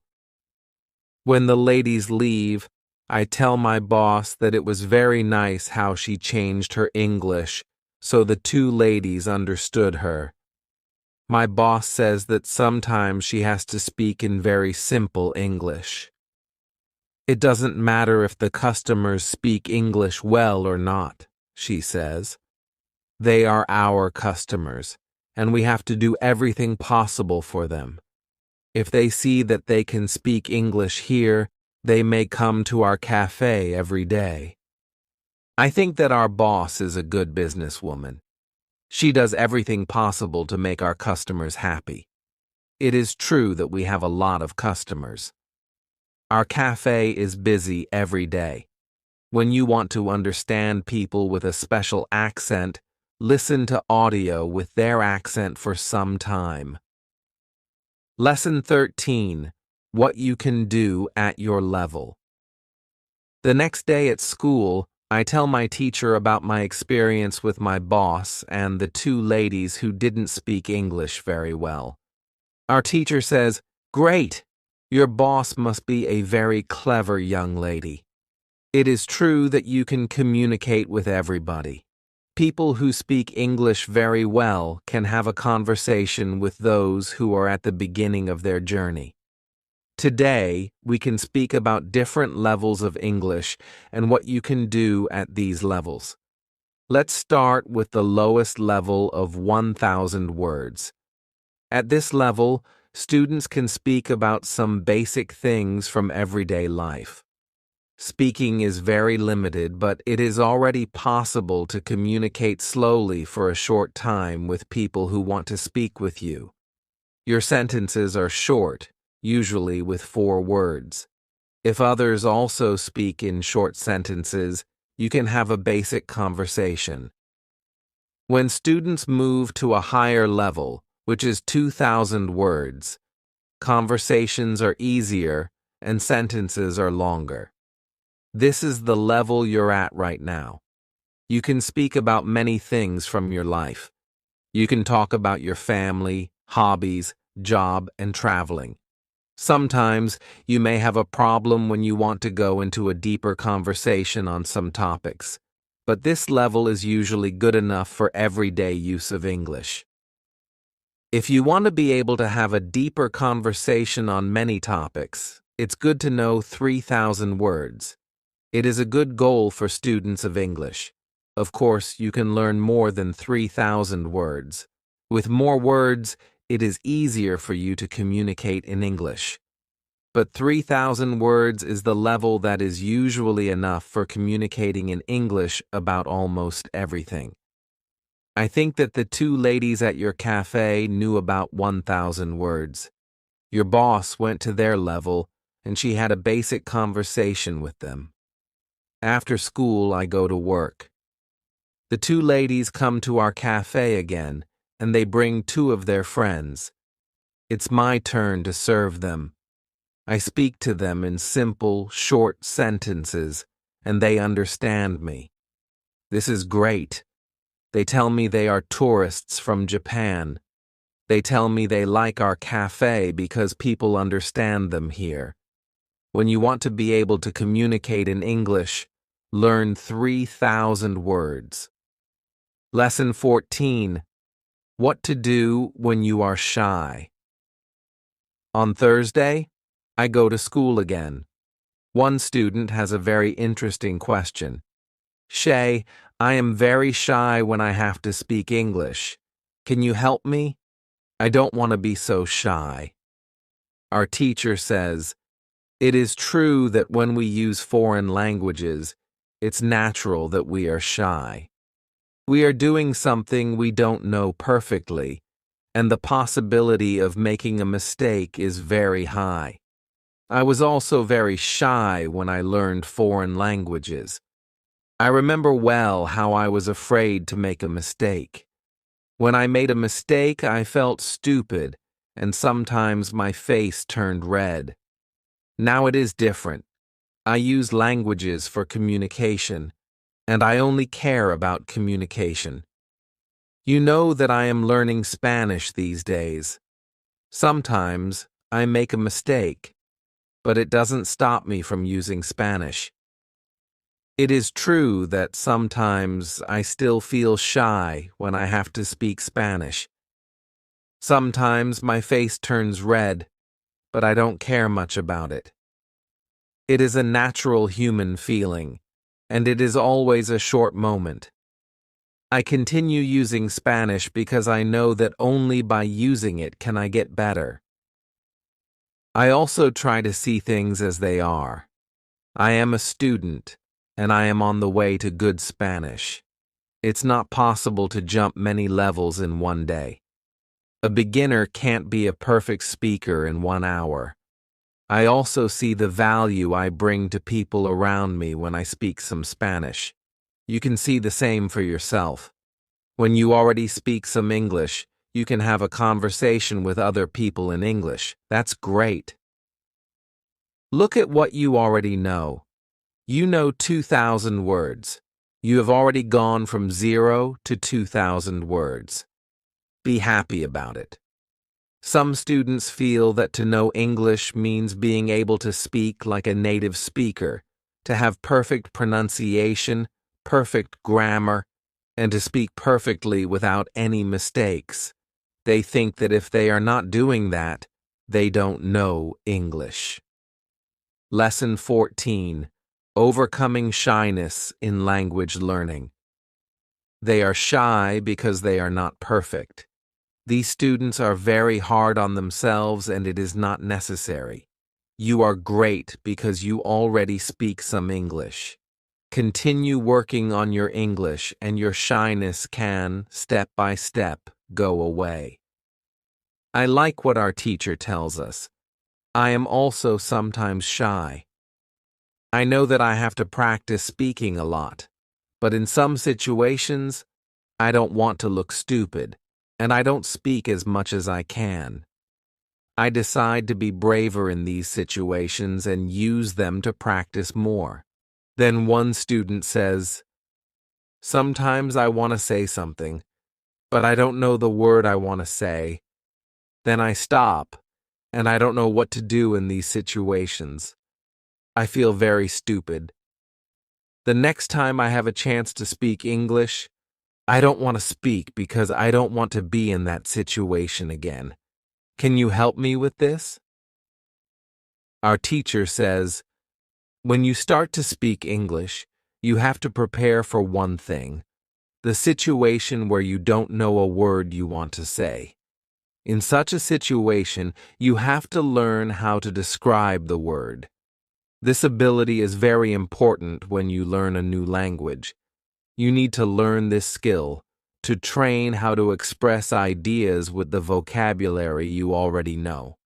[SPEAKER 2] When the ladies leave, I tell my boss that it was very nice how she changed her English so the 2 ladies understood her. My boss says that sometimes she has to speak in very simple English. It doesn't matter if the customers speak English well or not, she says. They are our customers, and we have to do everything possible for them. If they see that they can speak English here, they may come to our cafe every day. I think that our boss is a good businesswoman. She does everything possible to make our customers happy. It is true that we have a lot of customers. Our cafe is busy every day. When you want to understand people with a special accent, listen to audio with their accent for some time. Lesson 13. What you can do at your level. The next day at school, I tell my teacher about my experience with my boss and the 2 ladies who didn't speak English very well. Our teacher says, "Great! Your boss must be a very clever young lady. It is true that you can communicate with everybody. People who speak English very well can have a conversation with those who are at the beginning of their journey. Today, we can speak about different levels of English and what you can do at these levels. Let's start with the lowest level of 1,000 words. At this level, students can speak about some basic things from everyday life. Speaking is very limited, but it is already possible to communicate slowly for a short time with people who want to speak with you. Your sentences are short, usually with 4 words. If others also speak in short sentences, you can have a basic conversation. When students move to a higher level, which is 2,000 words, conversations are easier and sentences are longer. This is the level you're at right now. You can speak about many things from your life. You can talk about your family, hobbies, job, and traveling. Sometimes you may have a problem when you want to go into a deeper conversation on some topics, but this level is usually good enough for everyday use of English. If you want to be able to have a deeper conversation on many topics, it's good to know 3,000 words. It is a good goal for students of English. Of course, you can learn more than 3,000 words. With more words, it is easier for you to communicate in English. But 3,000 words is the level that is usually enough for communicating in English about almost everything. I think that the 2 ladies at your cafe knew about 1,000 words. Your boss went to their level, and she had a basic conversation with them. After school, I go to work. The 2 ladies come to our cafe again, and they bring 2 of their friends. It's my turn to serve them. I speak to them in simple, short sentences, and they understand me. This is great. They tell me they are tourists from Japan. They tell me they like our cafe because people understand them here. When you want to be able to communicate in English, learn 3,000 words. Lesson 14. What to do when you are shy. On Thursday, I go to school again. One student has a very interesting question. "Shay, I am very shy when I have to speak English. Can you help me? I don't want to be so shy." Our teacher says, "It is true that when we use foreign languages, it's natural that we are shy. We are doing something we don't know perfectly, and the possibility of making a mistake is very high. I was also very shy when I learned foreign languages. I remember well how I was afraid to make a mistake. When I made a mistake, I felt stupid, and sometimes my face turned red. Now it is different. I use languages for communication, and I only care about communication. You know that I am learning Spanish these days. Sometimes I make a mistake, but it doesn't stop me from using Spanish. It is true that sometimes I still feel shy when I have to speak Spanish. Sometimes my face turns red, but I don't care much about it. It is a natural human feeling, and it is always a short moment. I continue using Spanish because I know that only by using it can I get better. I also try to see things as they are. I am a student, and I am on the way to good Spanish. It's not possible to jump many levels in one day. A beginner can't be a perfect speaker in 1 hour. I also see the value I bring to people around me when I speak some Spanish. You can see the same for yourself. When you already speak some English, you can have a conversation with other people in English. That's great. Look at what you already know. You know 2,000 words. You have already gone from 0 to 2,000 words. Be happy about it. Some students feel that to know English means being able to speak like a native speaker, to have perfect pronunciation, perfect grammar, and to speak perfectly without any mistakes. They think that if they are not doing that, they don't know English. Lesson 14. Overcoming shyness in language learning. They are shy because they are not perfect. These students are very hard on themselves, and it is not necessary. You are great because you already speak some English. Continue working on your English, and your shyness can, step by step, go away. I like what our teacher tells us. I am also sometimes shy. I know that I have to practice speaking a lot, but in some situations, I don't want to look stupid, and I don't speak as much as I can. I decide to be braver in these situations and use them to practice more. Then one student says, "Sometimes I want to say something, but I don't know the word I want to say. Then I stop, and I don't know what to do in these situations. I feel very stupid. The next time I have a chance to speak English, I don't want to speak because I don't want to be in that situation again. Can you help me with this?" Our teacher says, when you start to speak English, you have to prepare for one thing, the situation where you don't know a word you want to say. In such a situation, you have to learn how to describe the word. This ability is very important when you learn a new language. You need to learn this skill to train how to express ideas with the vocabulary you already know.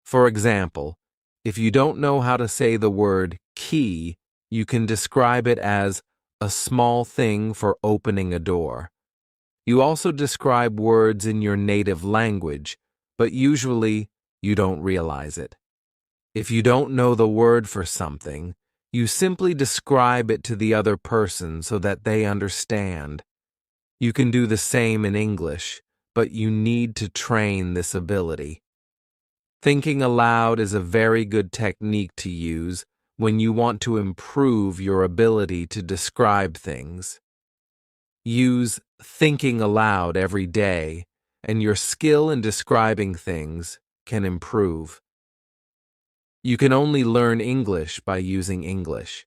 [SPEAKER 2] For example, if you don't know how to say the word key, you can describe it as a small thing for opening a door. You also describe words in your native language, but usually you don't realize it. If you don't know the word for something, you simply describe it to the other person so that they understand. You can do the same in English, but you need to train this ability. Thinking aloud is a very good technique to use when you want to improve your ability to describe things. Use thinking aloud every day, and your skill in describing things can improve. You can only learn English by using English.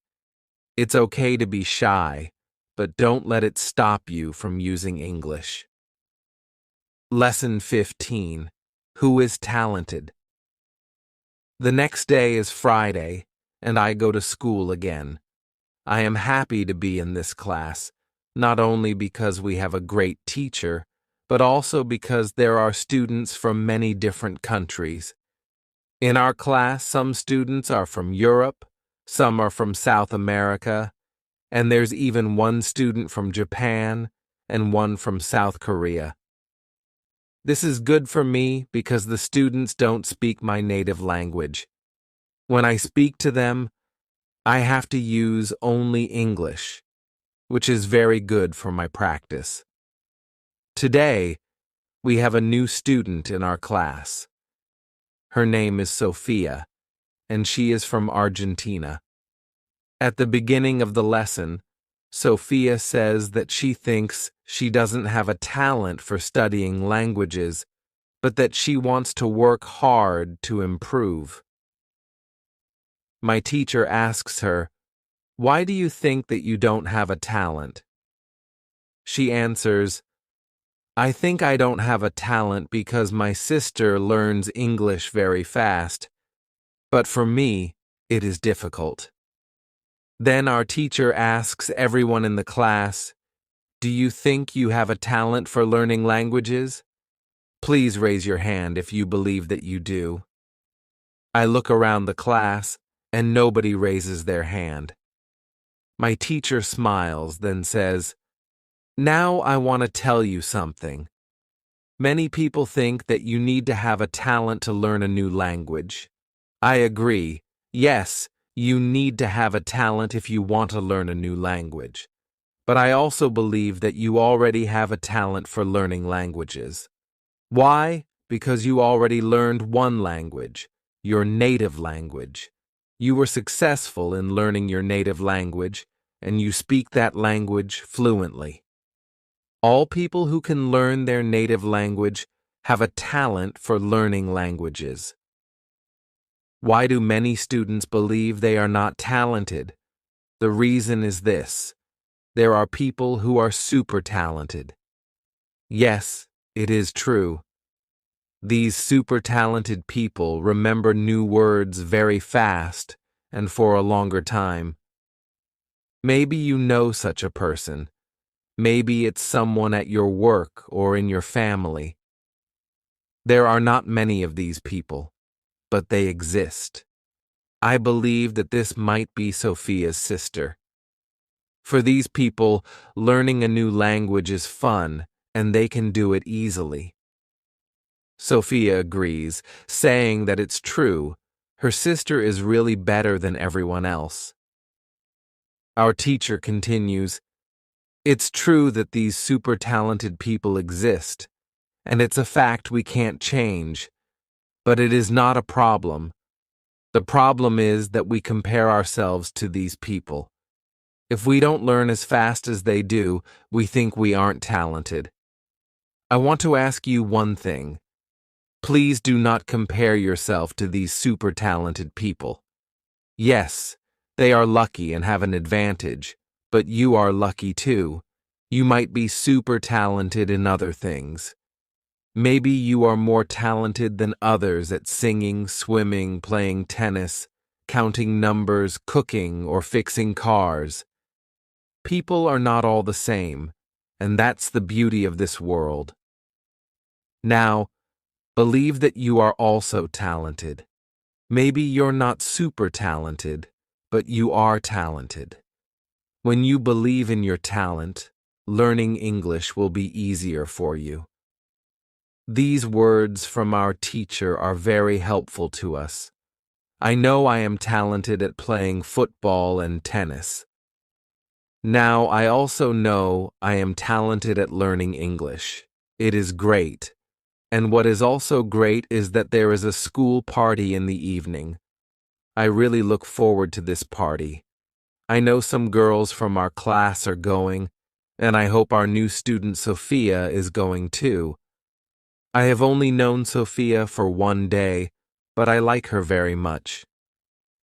[SPEAKER 2] It's okay to be shy, but don't let it stop you from using English. Lesson 15. Who is talented? The next day is Friday, and I go to school again. I am happy to be in this class, not only because we have a great teacher, but also because there are students from many different countries. In our class, some students are from Europe, some are from South America, and there's even one student from Japan and one from South Korea. This is good for me because the students don't speak my native language. When I speak to them, I have to use only English, which is very good for my practice. Today, we have a new student in our class. Her name is Sophia, and she is from Argentina. At the beginning of the lesson, Sophia says that she thinks she doesn't have a talent for studying languages, but that she wants to work hard to improve. My teacher asks her, "Why do you think that you don't have a talent?" She answers, "I think I don't have a talent because my sister learns English very fast, but for me, it is difficult." Then our teacher asks everyone in the class, "Do you think you have a talent for learning languages? Please raise your hand if you believe that you do." I look around the class, and nobody raises their hand. My teacher smiles, then says, "Now I want to tell you something. Many people think that you need to have a talent to learn a new language. I agree. Yes, you need to have a talent if you want to learn a new language. But I also believe that you already have a talent for learning languages. Why? Because you already learned one language, your native language. You were successful in learning your native language, and you speak that language fluently. All people who can learn their native language have a talent for learning languages. Why do many students believe they are not talented? The reason is this: there are people who are super talented. Yes, it is true. These super talented people remember new words very fast and for a longer time. Maybe you know such a person. Maybe it's someone at your work or in your family. There are not many of these people, but they exist. I believe that this might be Sophia's sister. For these people, learning a new language is fun, and they can do it easily. Sophia agrees, saying that it's true. Her sister is really better than everyone else. Our teacher continues, "It's true that these super talented people exist, and it's a fact we can't change, but it is not a problem. The problem is that we compare ourselves to these people. If we don't learn as fast as they do, we think we aren't talented. I want to ask you one thing. Please do not compare yourself to these super talented people. Yes, they are lucky and have an advantage, but you are lucky too. You might be super talented in other things. Maybe you are more talented than others at singing, swimming, playing tennis, counting numbers, cooking, or fixing cars. People are not all the same, and that's the beauty of this world. Now, believe that you are also talented. Maybe you're not super talented, but you are talented. When you believe in your talent, learning English will be easier for you." These words from our teacher are very helpful to us. I know I am talented at playing football and tennis. Now I also know I am talented at learning English. It is great. And what is also great is that there is a school party in the evening. I really look forward to this party. I know some girls from our class are going, and I hope our new student Sophia is going too. I have only known Sophia for one day, but I like her very much.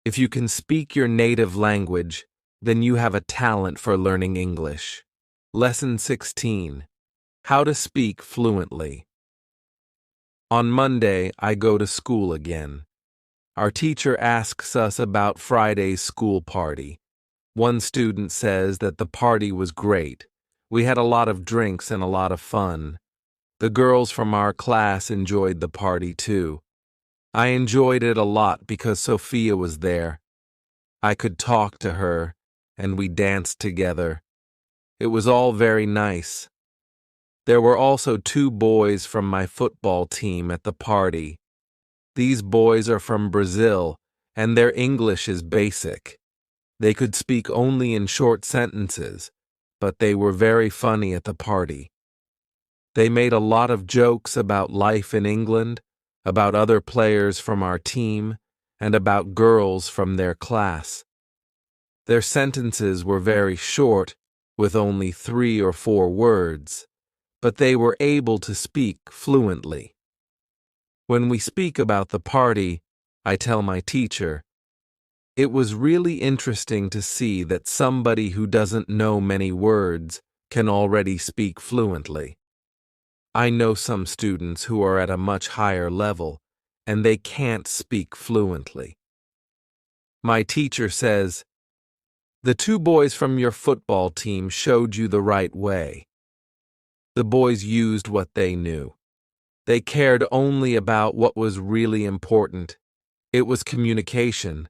[SPEAKER 2] If you can speak your native language, then you have a talent for learning English. Lesson 16. How to speak fluently. On Monday, I go to school again. Our teacher asks us about Friday's school party. One student says that the party was great. We had a lot of drinks and a lot of fun. The girls from our class enjoyed the party too. I enjoyed it a lot because Sophia was there. I could talk to her, and we danced together. It was all very nice. There were also 2 boys from my football team at the party. These boys are from Brazil, and their English is basic. They could speak only in short sentences, but they were very funny at the party. They made a lot of jokes about life in England, about other players from our team, and about girls from their class. Their sentences were very short, with only 3 or 4 words, but they were able to speak fluently. When we speak about the party, I tell my teacher, "It was really interesting to see that somebody who doesn't know many words can already speak fluently. I know some students who are at a much higher level, and they can't speak fluently." My teacher says, "The 2 boys from your football team showed you the right way." The boys used what they knew. They cared only about what was really important. It was communication.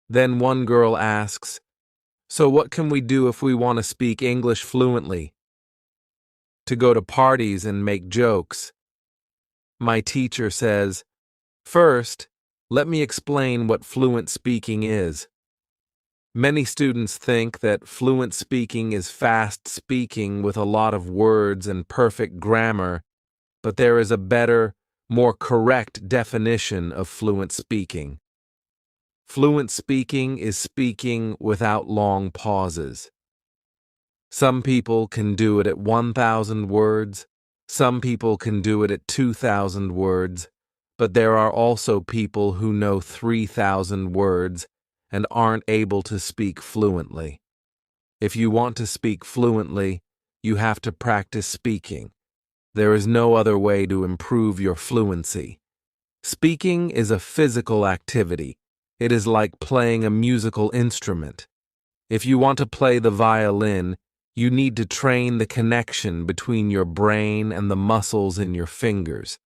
[SPEAKER 2] Then one girl asks, "So what can we do if we want to speak English fluently?" "To go to parties and make jokes." My teacher says, "First, let me explain what fluent speaking is." Many students think that fluent speaking is fast speaking with a lot of words and perfect grammar, but there is a better, more correct definition of fluent speaking. Fluent speaking is speaking without long pauses. Some people can do it at 1,000 words, some people can do it at 2,000 words, but there are also people who know 3,000 words and aren't able to speak fluently. If you want to speak fluently, you have to practice speaking. There is no other way to improve your fluency. Speaking is a physical activity. It is like playing a musical instrument. If you want to play the violin, you need to train the connection between your brain and the muscles in your fingers.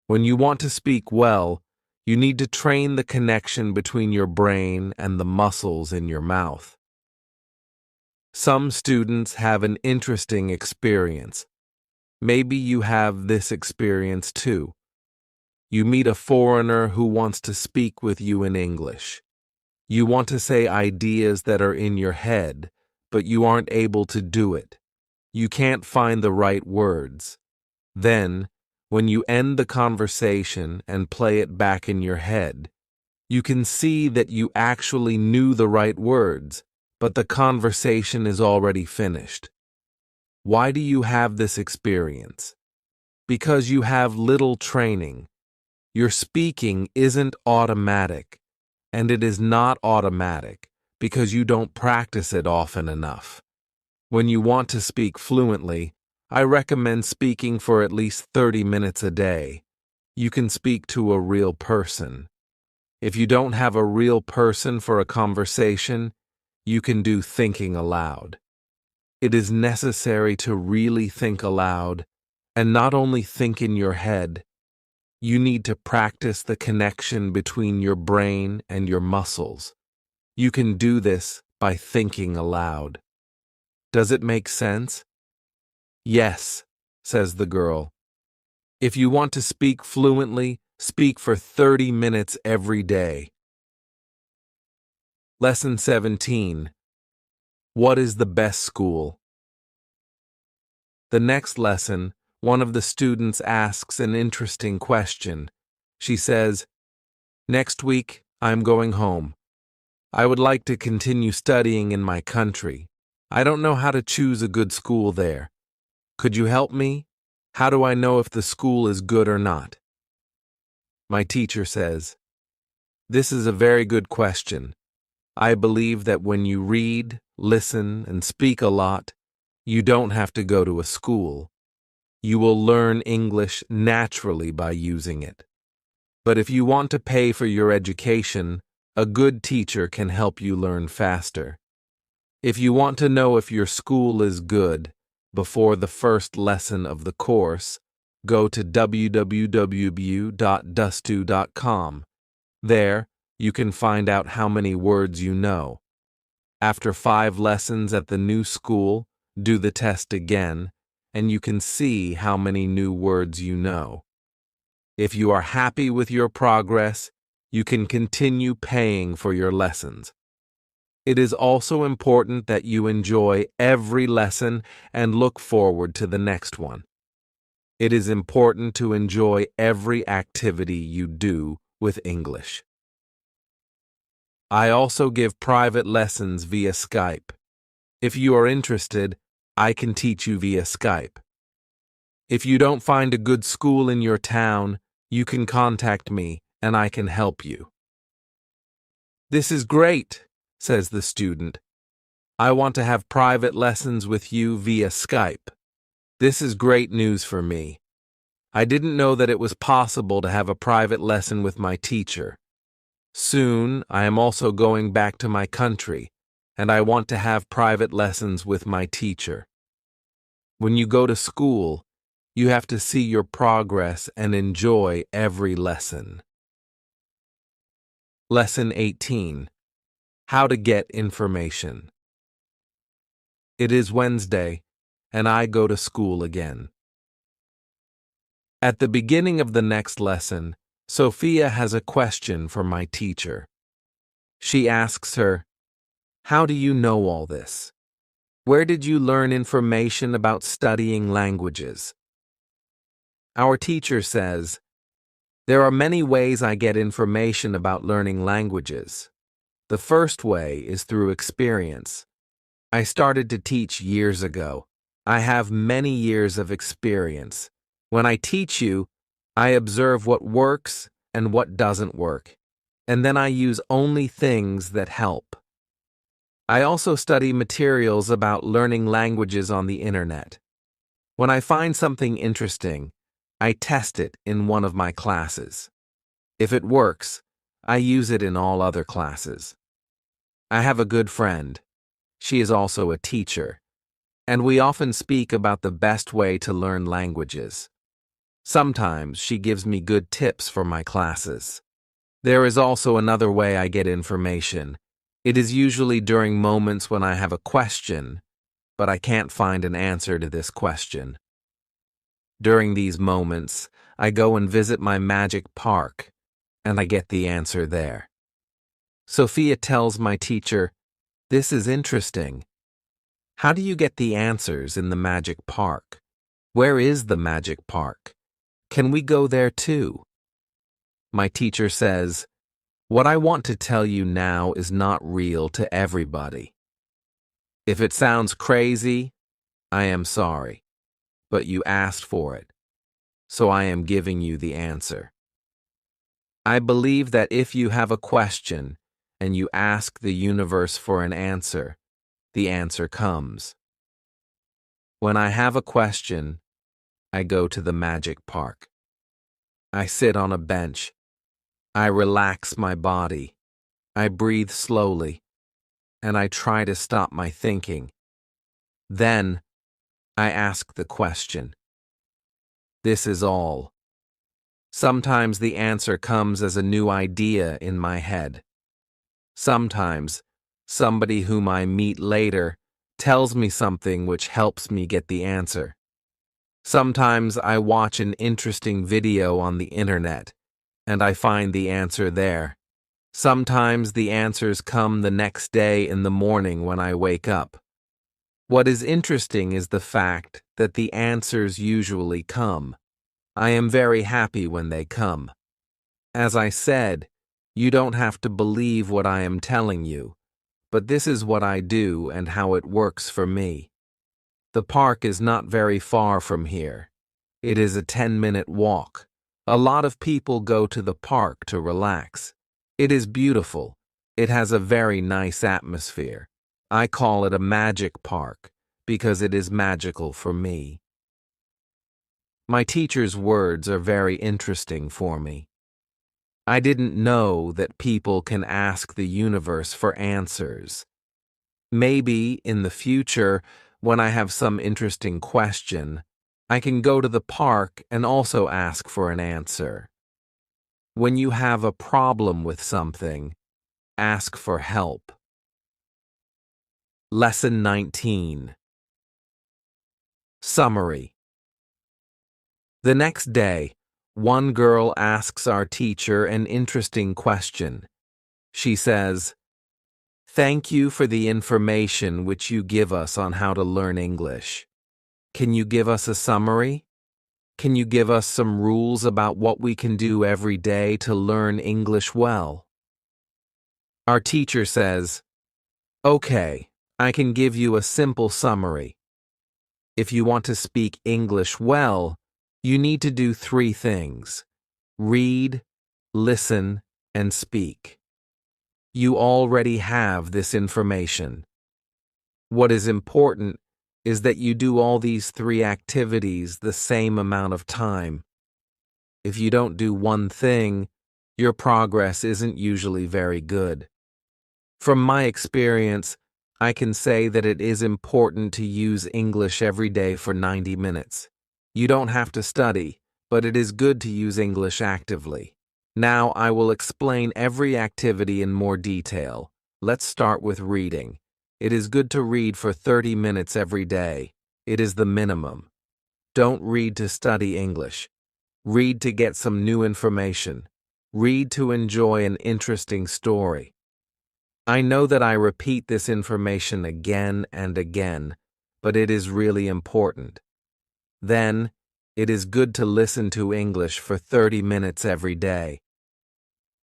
[SPEAKER 2] When you want to speak well, you need to train the connection between your brain and the muscles in your mouth. Some students have an interesting experience. Maybe you have this experience too. You meet a foreigner who wants to speak with you in English. You want to say ideas that are in your head, but you aren't able to do it. You can't find the right words. Then, when you end the conversation and play it back in your head, you can see that you actually knew the right words, but the conversation is already finished. Why do you have this experience? Because you have little training. Your speaking isn't automatic, and it is not automatic because you don't practice it often enough. When you want to speak fluently, I recommend speaking for at least 30 minutes a day. You can speak to a real person. If you don't have a real person for a conversation, you can do thinking aloud. It is necessary to really think aloud, and not only think in your head. You need to practice the connection between your brain and your muscles. You can do this by thinking aloud. Does it make sense? Yes, says the girl. If you want to speak fluently, speak for 30 minutes every day. Lesson 17. What is the best school? The next lesson, one of the students asks an interesting question. She says, "Next week, I'm going home. I would like to continue studying in my country. I don't know how to choose a good school there. Could you help me? How do I know if the school is good or not?" My teacher says, "This is a very good question. I believe that when you read, listen, and speak a lot, you don't have to go to a school. You will learn English naturally by using it. But if you want to pay for your education, a good teacher can help you learn faster. If you want to know if your school is good, before the first lesson of the course, go to www.dustu.com. There, you can find out how many words you know. After 5 lessons at the new school, do the test again, and you can see how many new words you know. If you are happy with your progress, you can continue paying for your lessons. It is also important that you enjoy every lesson and look forward to the next one. It is important to enjoy every activity you do with English. I also give private lessons via Skype. If you are interested, I can teach you via Skype. If you don't find a good school in your town, you can contact me and I can help you. This is great, says the student. I want to have private lessons with you via Skype. This is great news for me. I didn't know that it was possible to have a private lesson with my teacher. Soon, I am also going back to my country, and I want to have private lessons with my teacher. When you go to school, you have to see your progress and enjoy every lesson. Lesson 18. How to get information. It is Wednesday, and I go to school again. At the beginning of the next lesson, Sophia has a question for my teacher. She asks her, "How do you know all this? Where did you learn information about studying languages?" Our teacher says, "There are many ways I get information about learning languages. The first way is through experience. I started to teach years ago. I have many years of experience. When I teach you, I observe what works and what doesn't work, and then I use only things that help. I also study materials about learning languages on the internet. When I find something interesting, I test it in one of my classes. If it works, I use it in all other classes. I have a good friend. She is also a teacher, and we often speak about the best way to learn languages. Sometimes she gives me good tips for my classes. There is also another way I get information. It is usually during moments when I have a question, but I can't find an answer to this question. During these moments, I go and visit my magic park, and I get the answer there. Sophia tells my teacher, "This is interesting. How do you get the answers in the magic park? Where is the magic park? Can we go there too?" My teacher says, "What I want to tell you now is not real to everybody. If it sounds crazy, I am sorry, but you asked for it, so I am giving you the answer. I believe that if you have a question and you ask the universe for an answer, the answer comes. When I have a question, I go to the magic park. I sit on a bench. I relax my body. I breathe slowly, and I try to stop my thinking. Then, I ask the question. This is all. Sometimes the answer comes as a new idea in my head. Sometimes, somebody whom I meet later tells me something which helps me get the answer. Sometimes I watch an interesting video on the internet, and I find the answer there. Sometimes the answers come the next day in the morning when I wake up. What is interesting is the fact that the answers usually come. I am very happy when they come. As I said, you don't have to believe what I am telling you, but this is what I do and how it works for me. The park is not very far from here. It is a 10-minute walk. A lot of people go to the park to relax. It is beautiful. It has a very nice atmosphere. I call it a magic park because it is magical for me. My teacher's words are very interesting for me. I didn't know that people can ask the universe for answers. Maybe in the future, when I have some interesting question, I can go to the park and also ask for an answer. When you have a problem with something, ask for help. Lesson 19. Summary. The next day, one girl asks our teacher an interesting question. She says, "Thank you for the information which you give us on how to learn English. Can you give us a summary? Can you give us some rules about what we can do every day to learn English well?" Our teacher says, "Okay, I can give you a simple summary. If you want to speak English well, you need to do 3 things: read, listen, and speak. You already have this information. What is important is that you do all these 3 activities the same amount of time. If you don't do one thing, your progress isn't usually very good. From my experience, I can say that it is important to use English every day for 90 minutes. You don't have to study, but it is good to use English actively. Now I will explain every activity in more detail. Let's start with reading. It is good to read for 30 minutes every day. It is the minimum. Don't read to study English. Read to get some new information. Read to enjoy an interesting story. I know that I repeat this information again and again, but it is really important. Then, it is good to listen to English for 30 minutes every day.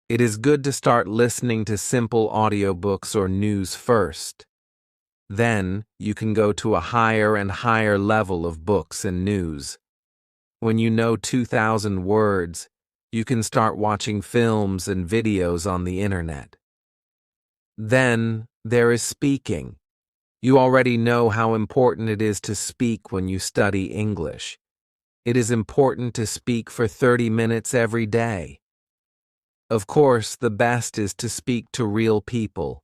[SPEAKER 2] It is good to start listening to simple audiobooks or news first. Then, you can go to a higher and higher level of books and news. When you know 2,000 words, you can start watching films and videos on the internet. Then, there is speaking. You already know how important it is to speak when you study English. It is important to speak for 30 minutes every day. Of course, the best is to speak to real people.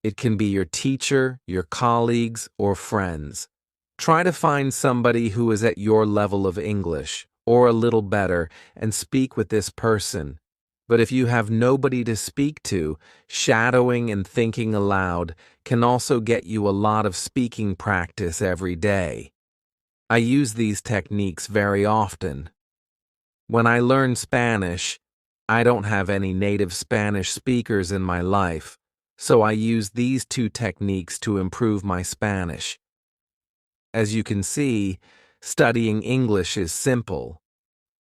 [SPEAKER 2] It can be your teacher, your colleagues, or friends. Try to find somebody who is at your level of English, or a little better, and speak with this person. But if you have nobody to speak to, shadowing and thinking aloud can also get you a lot of speaking practice every day. I use these techniques very often. When I learn Spanish, I don't have any native Spanish speakers in my life, so I use these 2 techniques to improve my Spanish. As you can see, studying English is simple.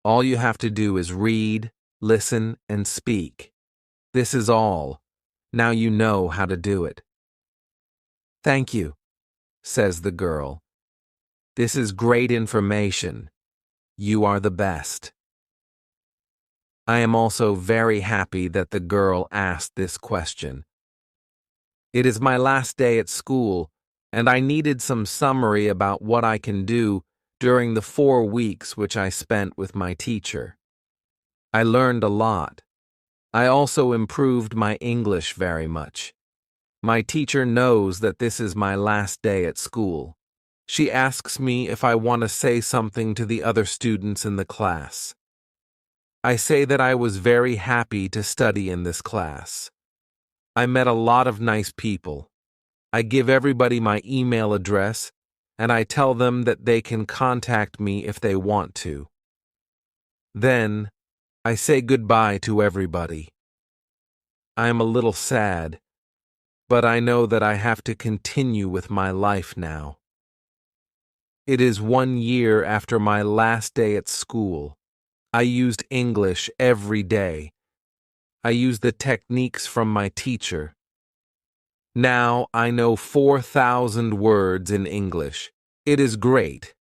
[SPEAKER 2] All you have to do is read, listen, and speak. This is all. Now you know how to do it. "Thank you," says the girl. "This is great information. You are the best." I am also very happy that the girl asked this question. It is my last day at school, and I needed some summary about what I can do during the 4 weeks which I spent with my teacher. I learned a lot. I also improved my English very much. My teacher knows that this is my last day at school. She asks me if I want to say something to the other students in the class. I say that I was very happy to study in this class. I met a lot of nice people. I give everybody my email address, and I tell them that they can contact me if they want to. Then, I say goodbye to everybody. I am a little sad, but I know that I have to continue with my life now. It is 1 year after my last day at school. I used English every day. I used the techniques from my teacher. Now I know 4,000 words in English. It is great.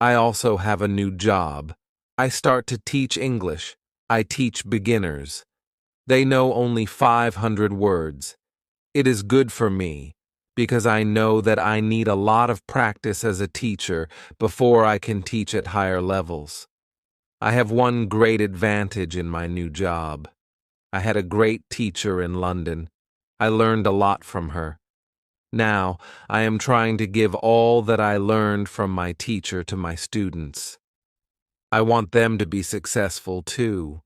[SPEAKER 2] I also have a new job. I start to teach English. I teach beginners. They know only 500 words. It is good for me, because I know that I need a lot of practice as a teacher before I can teach at higher levels. I have one great advantage in my new job. I had a great teacher in London. I learned a lot from her. Now, I am trying to give all that I learned from my teacher to my students. I want them to be successful too.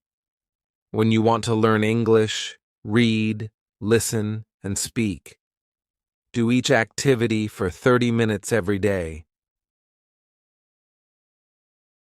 [SPEAKER 2] When you want to learn English, read, listen, and speak. Do each activity for 30 minutes every day.